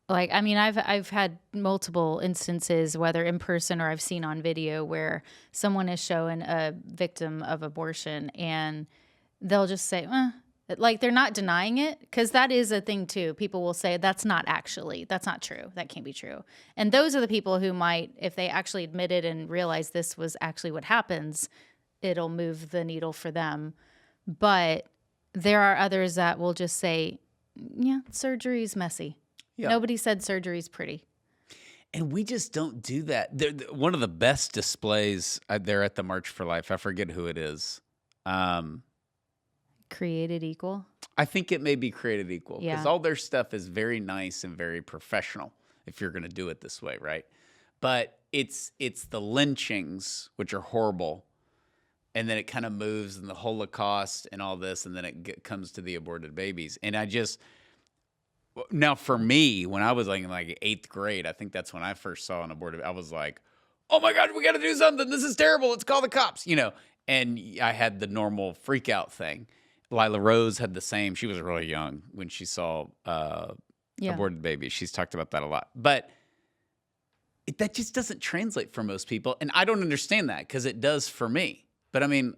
like, I mean, I've had multiple instances, whether in person or I've seen on video, where someone is showing a victim of abortion and they'll just say, like they're not denying it, because that is a thing too. People will say that's not true. That can't be true. And those are the people who might, if they actually admit it and realize this was actually what happens, it'll move the needle for them. But there are others that will just say, yeah, surgery's messy. Yeah. Nobody said surgery's pretty. And we just don't do that. One of the best displays there at the March for Life, I forget who it is. Created Equal? I think it may be Created Equal. Yeah. Because all their stuff is very nice and very professional, if you're going to do it this way, right? But it's the lynchings, which are horrible, and then it kind of moves in the Holocaust and all this, and then it comes to the aborted babies. And now, for me, when I was like in like 8th grade, I think that's when I first saw an aborted. I was like, "Oh my God, we got to do something! This is terrible! Let's call the cops!" You know. And I had the normal freak out thing. Lila Rose had the same. She was really young when she saw Yeah. aborted babies. She's talked about that a lot. But that just doesn't translate for most people. And I don't understand that because it does for me. But I mean,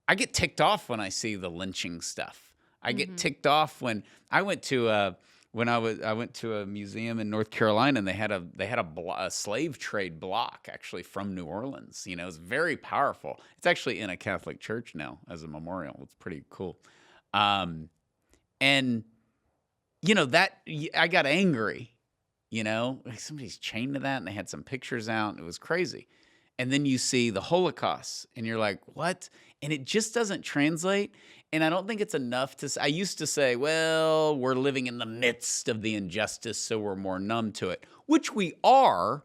I get ticked off when I see the lynching stuff. I get ticked off when I went to a museum in North Carolina, and they had a slave trade block actually from New Orleans. You know, it's very powerful. It's actually in a Catholic church now as a memorial. It's pretty cool. And you know that I got angry. You know, like somebody's chained to that, and they had some pictures out, and it was crazy. And then you see the Holocaust, and you're like, what? And it just doesn't translate. And I don't think it's enough to say. I used to say, well, we're living in the midst of the injustice, so we're more numb to it, which we are,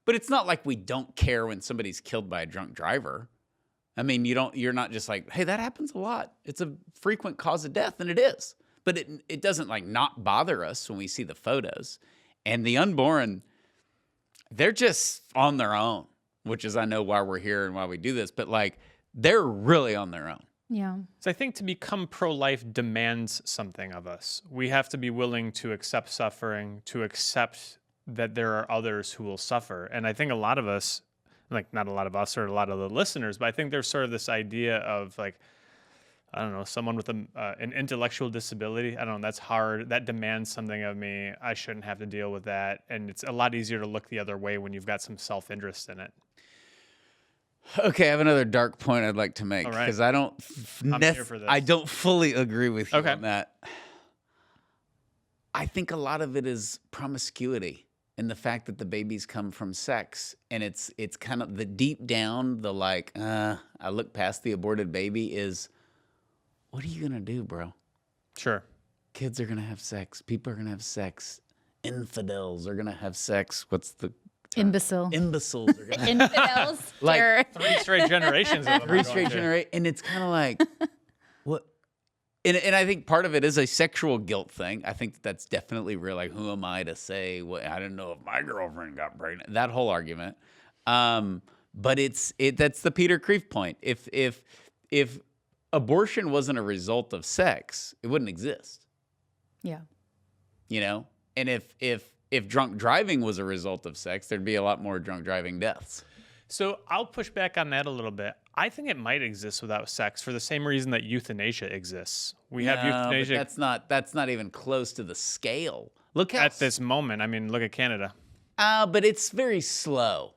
but it's not like we don't care when somebody's killed by a drunk driver. I mean, you're not just like, hey, that happens a lot. It's a frequent cause of death, and it is. But it doesn't like not bother us when we see the photos. And the unborn, they're just on their own, which is, I know, why we're here and why we do this, but like they're really on their own. Yeah. So I think to become pro-life demands something of us. We have to be willing to accept suffering, to accept that there are others who will suffer. And I think a lot of us, like not a lot of us or a lot of the listeners, but I think there's sort of this idea of like, I don't know, someone with an intellectual disability. I don't know, that's hard. That demands something of me. I shouldn't have to deal with that. And it's a lot easier to look the other way when you've got some self-interest in it. Okay, I have another dark point I'd like to make because I don't I don't fully agree with you on that. I think a lot of it is promiscuity and the fact that the babies come from sex, and it's kind of the deep down, the like, I look past the aborted baby is, what are you gonna do, bro? Sure. Kids are gonna have sex. People are gonna have sex. Infidels are gonna have sex. What's the Imbecile. Imbeciles are gonna Infidels. like 3 straight generations of them. three straight generations, and it's kind of like what. And I think part of it is a sexual guilt thing. I think that's definitely real. Like, who am I to say? What, I don't know if my girlfriend got pregnant. That whole argument. But that's the Peter Kreeft point. If abortion wasn't a result of sex, it wouldn't exist. Yeah. You know, and if drunk driving was a result of sex, there'd be a lot more drunk driving deaths. So I'll push back on that a little bit. I think it might exist without sex for the same reason that euthanasia exists. We have euthanasia. But that's not even close to the scale. Look how at this moment. I mean, look at Canada. But it's very slow.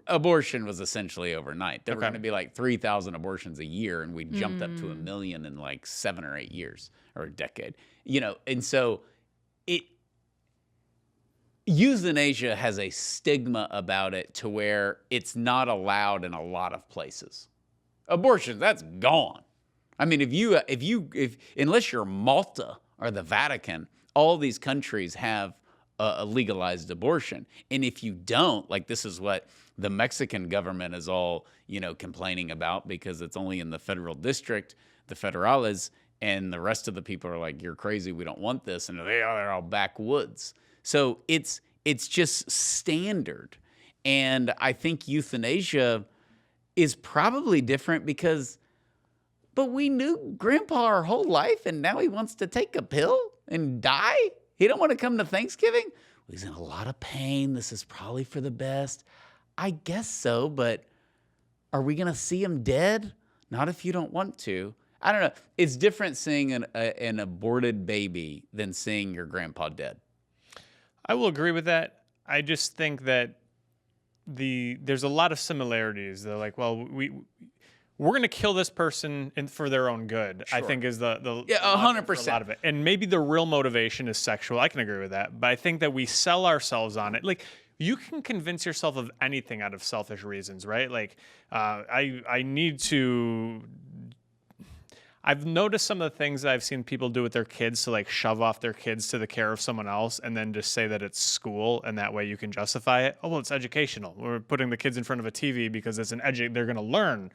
Abortion was essentially overnight. There were going to be like 3,000 abortions a year, and we jumped up to 1 million in like 7 or 8 years or a decade. You know, and so euthanasia has a stigma about it to where it's not allowed in a lot of places. Abortion, that's gone. I mean, if unless you're Malta or the Vatican, all these countries have a legalized abortion. And if you don't, like this is what the Mexican government is all, complaining about because it's only in the federal district, the federales, and the rest of the people are like, you're crazy, we don't want this. And they're all backwoods. So it's just standard. And I think euthanasia is probably different but we knew Grandpa our whole life, and now he wants to take a pill and die? He don't want to come to Thanksgiving? Well, he's in a lot of pain. This is probably for the best. I guess so, but are we going to see him dead? Not if you don't want to. I don't know. It's different seeing an aborted baby than seeing your grandpa dead. I will agree with that. I just think that there's a lot of similarities. They're like, well, we're going to kill this person for their own good. Sure. I think is the 100%. A lot of it, and maybe the real motivation is sexual. I can agree with that, but I think that we sell ourselves on it. Like, you can convince yourself of anything out of selfish reasons, right? Like, I need to. I've noticed some of the things that I've seen people do with their kids to like shove off their kids to the care of someone else and then just say that it's school and that way you can justify it. Oh, well, it's educational. We're putting the kids in front of a TV because it's they're going to learn.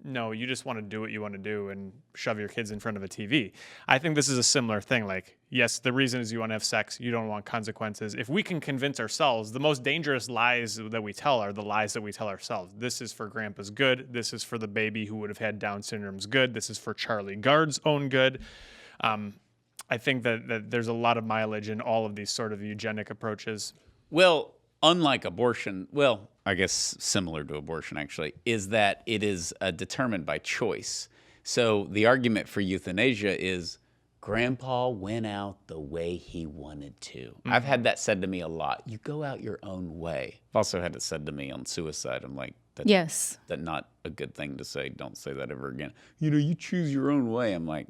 No, you just want to do what you want to do and shove your kids in front of a TV. I think this is a similar thing. Like, yes, the reason is you want to have sex. You don't want consequences. If we can convince ourselves, the most dangerous lies that we tell are the lies that we tell ourselves. This is for Grandpa's good. This is for the baby who would have had Down syndrome's good. This is for Charlie Gard's own good. I think that there's a lot of mileage in all of these sort of eugenic approaches. Well, unlike abortion, well, I guess similar to abortion actually, is that it is determined by choice. So the argument for euthanasia is Grandpa went out the way he wanted to. I've had that said to me a lot. You go out your own way. I've also had it said to me on suicide. I'm like, Yes. that's not a good thing to say. Don't say that ever again. You choose your own way. I'm like,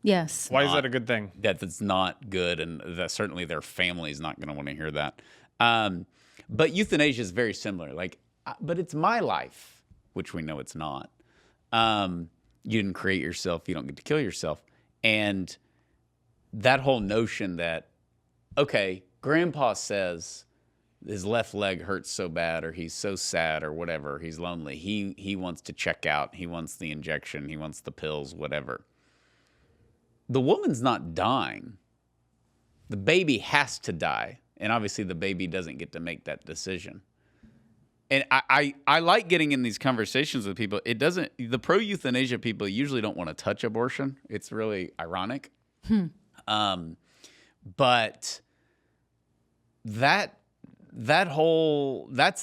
Yes. Why is that a good thing? that's not good, and that certainly their family's not going to want to hear that. But euthanasia is very similar. But it's my life, which we know it's not. You didn't create yourself. You don't get to kill yourself. And that whole notion that, okay, Grandpa says his left leg hurts so bad, or he's so sad, or whatever, he's lonely. He wants to check out. He wants the injection. He wants the pills, whatever. The woman's not dying. The baby has to die. And obviously the baby doesn't get to make that decision. And I like getting in these conversations with people. The pro-euthanasia people usually don't want to touch abortion. It's really ironic. But that's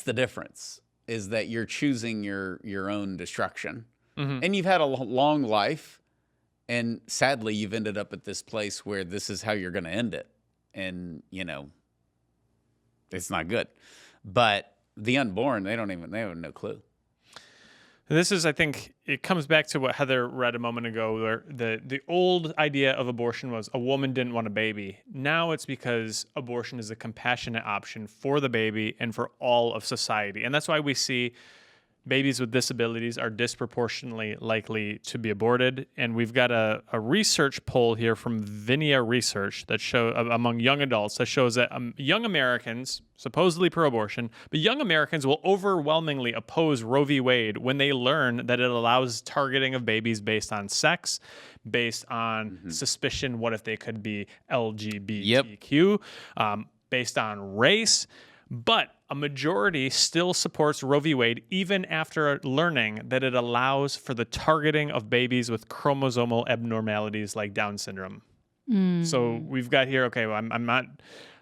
the difference, is that you're choosing your own destruction. Mm-hmm. And you've had a long life. And sadly, you've ended up at this place where this is how you're going to end it. And, it's not good. But the unborn, they have no clue. This is, I think, it comes back to what Heather read a moment ago, where the old idea of abortion was a woman didn't want a baby. Now it's because abortion is a compassionate option for the baby and for all of society. And that's why we see babies with disabilities are disproportionately likely to be aborted. And we've got a research poll here from Vinia Research that show among young adults that shows that young Americans, supposedly pro-abortion, but young Americans will overwhelmingly oppose Roe v. Wade when they learn that it allows targeting of babies based on sex, based on suspicion, what if they could be LGBTQ, based on race. But a majority still supports Roe v. Wade even after learning that it allows for the targeting of babies with chromosomal abnormalities like Down syndrome. So we've got here, okay, well,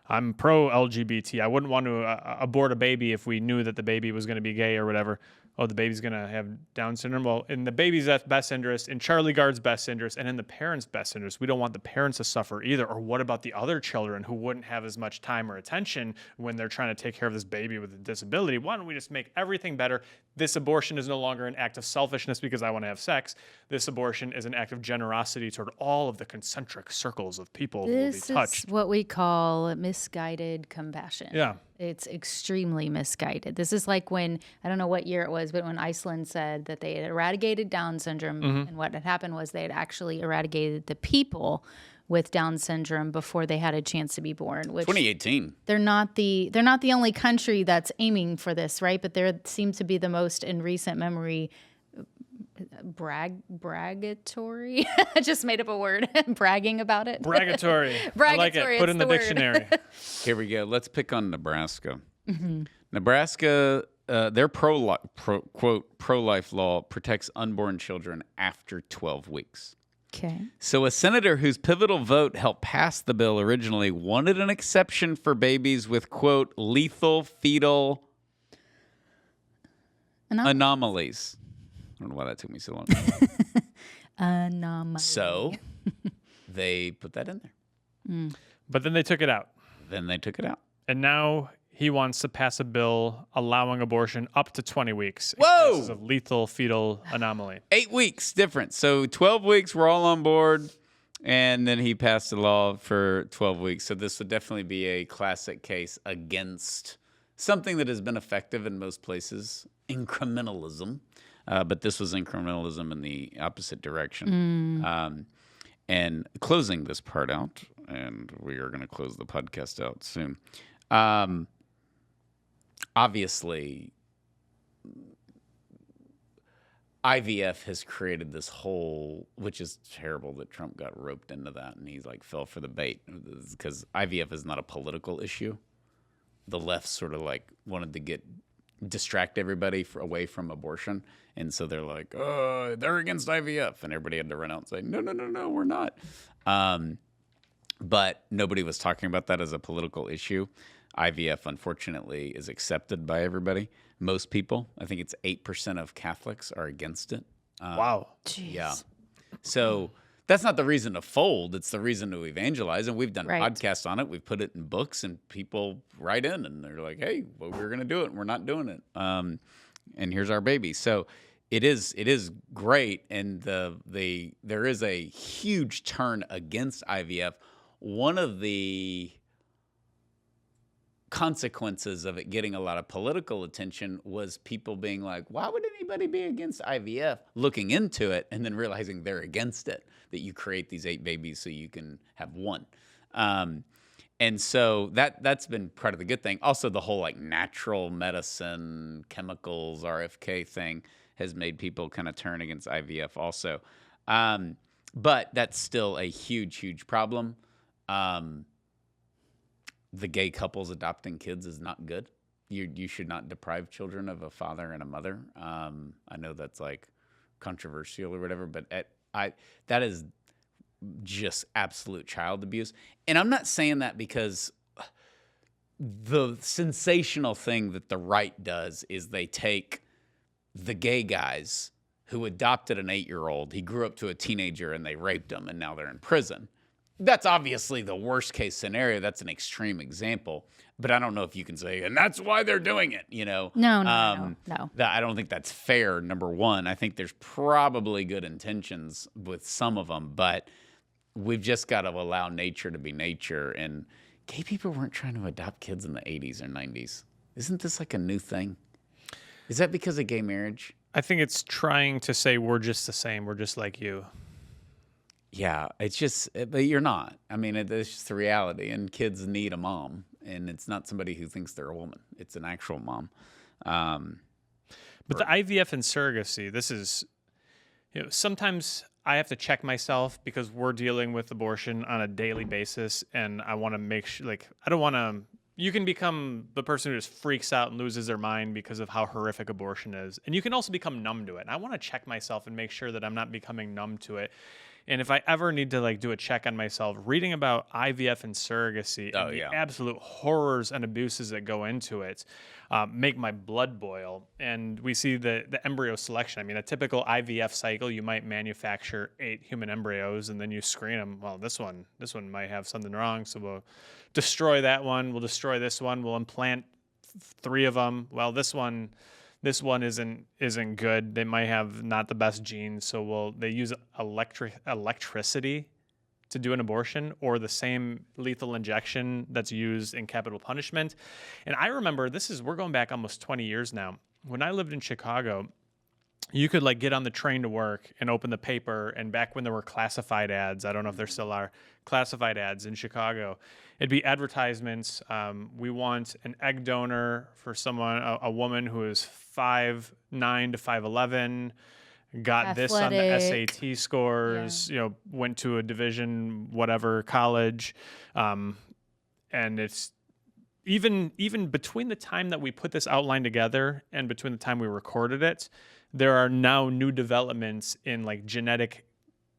I'm pro-LGBT. I wouldn't want to abort a baby if we knew that the baby was going to be gay or whatever. Oh, the baby's going to have Down syndrome. Well, in the baby's best interest, in Charlie Gard's best interest, and in the parents' best interest, we don't want the parents to suffer either. Or what about the other children who wouldn't have as much time or attention when they're trying to take care of this baby with a disability? Why don't we just make everything better? This abortion is no longer an act of selfishness because I want to have sex. This abortion is an act of generosity toward all of the concentric circles of people who will be touched. This is what we call misguided compassion. Yeah. It's extremely misguided. This is like when, I don't know what year it was, but when Iceland said that they had eradicated Down syndrome, and what had happened was they had actually eradicated the people with Down syndrome before they had a chance to be born. Which 2018. They're not the only country that's aiming for this, right? But there seems to be the most in recent memory. Braggatory. I just made up a word. Bragging about it. Braggatory. I like it. Put in the dictionary. Here we go. Let's pick on Nebraska. Nebraska, their pro-life law protects unborn children after 12 weeks. Okay. So a senator whose pivotal vote helped pass the bill originally wanted an exception for babies with, quote, lethal fetal anomalies. I don't know why that took me so long. Anomaly. So they put that in there. But then they took it out. And now he wants to pass a bill allowing abortion up to 20 weeks in cases of lethal fetal anomaly. 8 weeks difference. So 12 weeks, we're all on board. And then he passed a law for 12 weeks. So this would definitely be a classic case against something that has been effective in most places, incrementalism. But this was incrementalism in the opposite direction. And closing this part out, and we are going to close the podcast out soon. Obviously, IVF has created this whole, which is terrible that Trump got roped into that, and he's like fell for the bait, because IVF is not a political issue. The left sort of like wanted to distract everybody away from abortion. And so they're like, oh, they're against IVF. And everybody had to run out and say, no, we're not. but nobody was talking about that as a political issue. IVF, unfortunately, is accepted by everybody. Most people, I think it's 8% of Catholics are against it. Wow. Jeez. Yeah. So that's not the reason to fold. It's the reason to evangelize. And we've done Right. podcasts on it. We've put it in books, and people write in and they're like, hey, well, we're going to do it and we're not doing it. And here's our baby. So it is great. And there is a huge turn against IVF. One of the consequences of it getting a lot of political attention was people being like, why would anybody be against IVF? Looking into it and then realizing they're against it, that you create these 8 babies so you can have one. And so that's been part of the good thing. Also, the whole like natural medicine, chemicals, RFK thing has made people kind of turn against IVF also. But that's still a huge, huge problem. The gay couples adopting kids is not good. You should not deprive children of a father and a mother. I know that's like controversial or whatever, but that is just absolute child abuse. And I'm not saying that because the sensational thing that the right does is they take the gay guys who adopted an 8-year-old. He grew up to a teenager and they raped him, and now they're in prison. That's obviously the worst case scenario. That's an extreme example, but I don't know if you can say, and that's why they're doing it, you know? No. I don't think that's fair, number one. I think there's probably good intentions with some of them, but we've just got to allow nature to be nature. And gay people weren't trying to adopt kids in the 80s or 90s. Isn't this like a new thing? Is that because of gay marriage? I think it's trying to say we're just the same. We're just like you. Yeah, it's just, but you're not. I mean, it's just the reality. And kids need a mom, and it's not somebody who thinks they're a woman. It's an actual mom. But the IVF and surrogacy, this is, sometimes I have to check myself because we're dealing with abortion on a daily basis, and I want to make sure, I don't want to. You can become the person who just freaks out and loses their mind because of how horrific abortion is, and you can also become numb to it. And I want to check myself and make sure that I'm not becoming numb to it. And if I ever need to do a check on myself, reading about IVF and surrogacy and the absolute horrors and abuses that go into it make my blood boil. And we see the embryo selection. I mean, a typical IVF cycle, you might manufacture 8 human embryos and then you screen them. Well, this one might have something wrong, so we'll destroy that one. We'll destroy this one. We'll implant 3 of them. Well, this one isn't good. They might have not the best genes, so they use electricity to do an abortion, or the same lethal injection that's used in capital punishment. And I remember we're going back almost 20 years now. When I lived in Chicago, you could get on the train to work and open the paper, and back when there were classified ads, I don't know if there still are classified ads in Chicago, it'd be advertisements. We want an egg donor for someone, a woman who is 5'9" to 5'11", got this on the SAT scores, went to a division whatever college, and it's even between the time that we put this outline together and between the time we recorded it, there are now new developments in genetic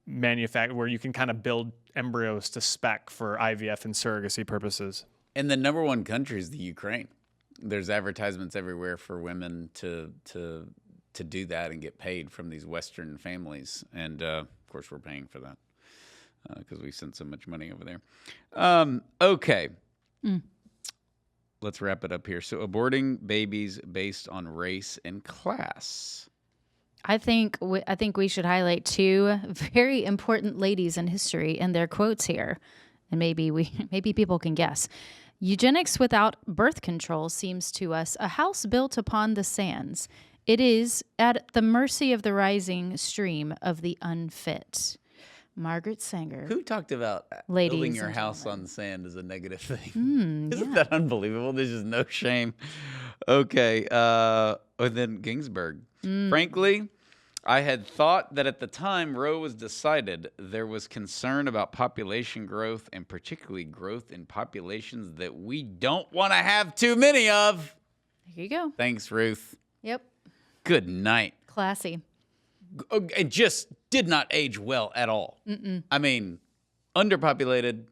manufacture where you can kind of build embryos to spec for IVF and surrogacy purposes. And the number one country is the Ukraine. There's advertisements everywhere for women to do that and get paid from these Western families. And of course, we're paying for that because we sent so much money over there. Okay. Let's wrap it up here. So aborting babies based on race and class. I think we should highlight 2 very important ladies in history and their quotes here, and maybe people can guess. Eugenics without birth control seems to us a house built upon the sands. It is at the mercy of the rising stream of the unfit. Margaret Sanger. Who talked about building your house on sand as a negative thing? Isn't that unbelievable? There's just no shame. Okay. And then Ginsburg. Frankly, I had thought that at the time Roe was decided, there was concern about population growth, and particularly growth in populations that we don't want to have too many of. Here you go. Thanks, Ruth. Yep. Good night. Classy. It just did not age well at all. I mean, underpopulated,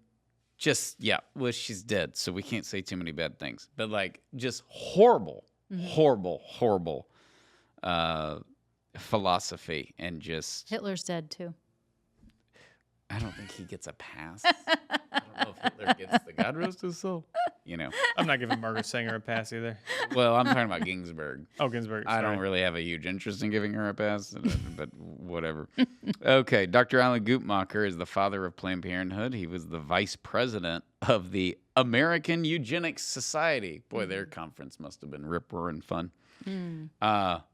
just, yeah, well, she's dead, so we can't say too many bad things. But, like, just horrible, horrible philosophy. And just... Hitler's dead, too. I don't think he gets a pass. I don't know if Hitler gets the God rest his soul. You know. I'm not giving Margaret Sanger a pass either. Well, I'm talking about Ginsburg. Oh, Ginsburg. I don't really have a huge interest in giving her a pass, but whatever. Okay, Dr. Alan Guttmacher is the father of Planned Parenthood. He was the vice president of the American Eugenics Society. Boy, their conference must have been rip-roaring fun.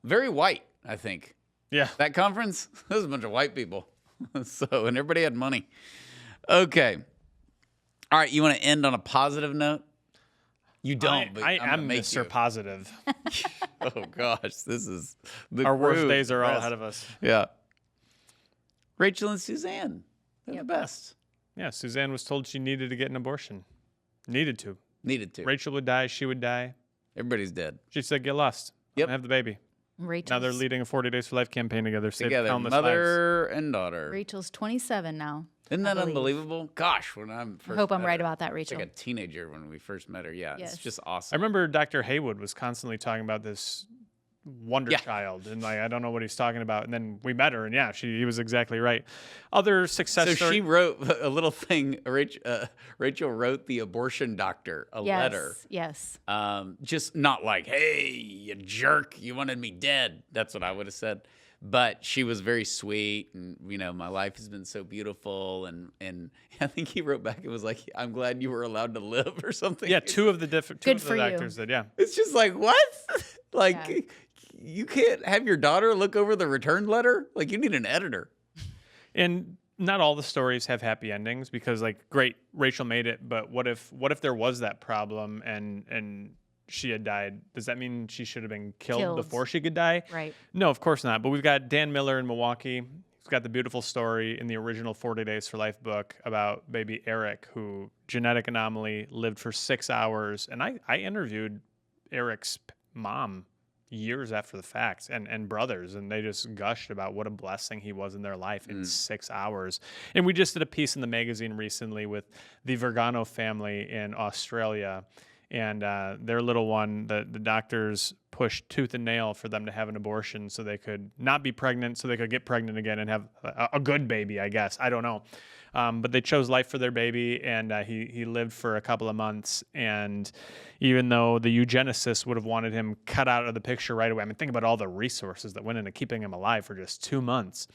Very white, I think. Yeah. That conference, there was a bunch of white people. So, and everybody had money. Okay. All right, you want to end on a positive note? You don't, but I I'm am make Mr. you. Positive. Oh, gosh, this is the Our worst crew days are all rest. ahead of us. Yeah. Rachel and Suzanne, they're the best. Yeah, Suzanne was told she needed to get an abortion. Needed to. Needed to. Rachel would die. She would die. Everybody's dead. She said, get lost. Yep. Have the baby. Rachel's, Now they're leading a 40 Days for Life campaign together. Saved Together, countless lives. mother and daughter. Rachel's 27 now. Isn't that believe. unbelievable? Gosh, when I'm I first hope I'm met right her, about that, I was Rachel. like a teenager when we first met her. Yeah, Yes. it's just I awesome. remember Dr. Haywood was constantly talking about this wonder child, and like I don't know what he's talking about. And then we met her, and yeah, he was exactly right. Other success So story. she wrote a little thing. Rachel wrote the abortion doctor a letter. Yes. Just not like, hey, you jerk, you wanted me dead. That's what I would have said. But she was very sweet, and my life has been so beautiful. And I think he wrote back. It was like, I'm glad you were allowed to live, or something. Yeah, two of the Good for you. actors did. Yeah, It's just like, what? Like, Yeah. you can't have your daughter look over the return letter? Like, you need an editor. and not all the stories have happy endings because, like, great, Rachel made it, but what if there was that problem and she had died? Does that mean she should have been killed before she could die? Right. No, of course not. But we've got Dan Miller in Milwaukee. He's got the beautiful story in the original 40 Days for Life book about baby Eric, who genetic anomaly lived for 6 hours. And I interviewed Eric's mom years after the fact and brothers, and they just gushed about what a blessing he was in their life in 6 hours. And we just did a piece in the magazine recently with the Vergano family in Australia. And their little one, the doctors pushed tooth and nail for them to have an abortion so they could not be pregnant, so they could get pregnant again and have a good baby, I guess. I don't know. But they chose life for their baby, and he lived for a couple of months. And even though the eugenicists would have wanted him cut out of the picture right away, I mean, think about all the resources that went into keeping him alive for just 2 months.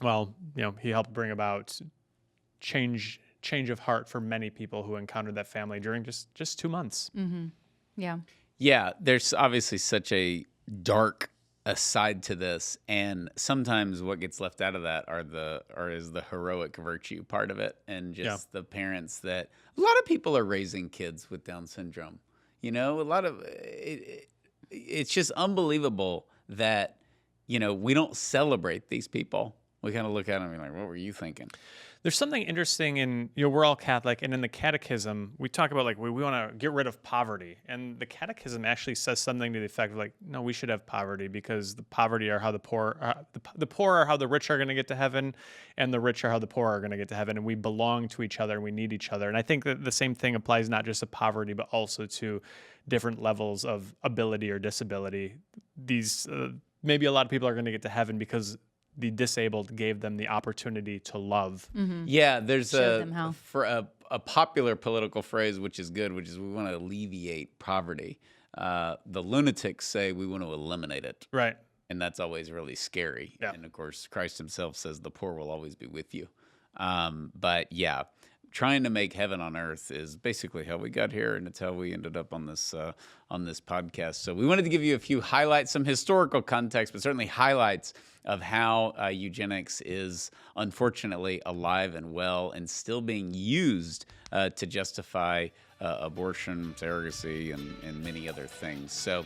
Well, he helped bring about change of heart for many people who encountered that family during just 2 months. Yeah. Yeah, there's obviously such a dark side to this, and sometimes what gets left out of that is the heroic virtue part of it, and just the parents that a lot of people are raising kids with Down syndrome. A lot of it's just unbelievable that we don't celebrate these people. We kind of look at them and be like, "What were you thinking?" There's something interesting in, we're all Catholic, and in the catechism, we talk about, like, we want to get rid of poverty. And the catechism actually says something to the effect of, like, no, we should have poverty because the poverty are how the poor are how the rich are going to get to heaven, and the rich are how the poor are going to get to heaven. And we belong to each other, and we need each other. And I think that the same thing applies not just to poverty, but also to different levels of ability or disability. These, maybe a lot of people are going to get to heaven because the disabled gave them the opportunity to love. Yeah, there's Showed them how. a popular political phrase which is good, which is we want to alleviate poverty. The lunatics say we want to eliminate it. Right. And that's always really scary. Yeah. And of course, Christ himself says the poor will always be with you. But yeah, trying to make heaven on earth is basically how we got here, and it's how we ended up on this podcast. So we wanted to give you a few highlights, some historical context, but certainly highlights of how eugenics is unfortunately alive and well and still being used to justify abortion, surrogacy, and many other things. So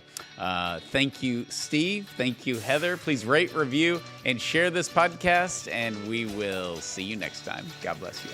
thank you, Steve. Thank you, Heather. Please rate, review, and share this podcast, and we will see you next time. God bless you.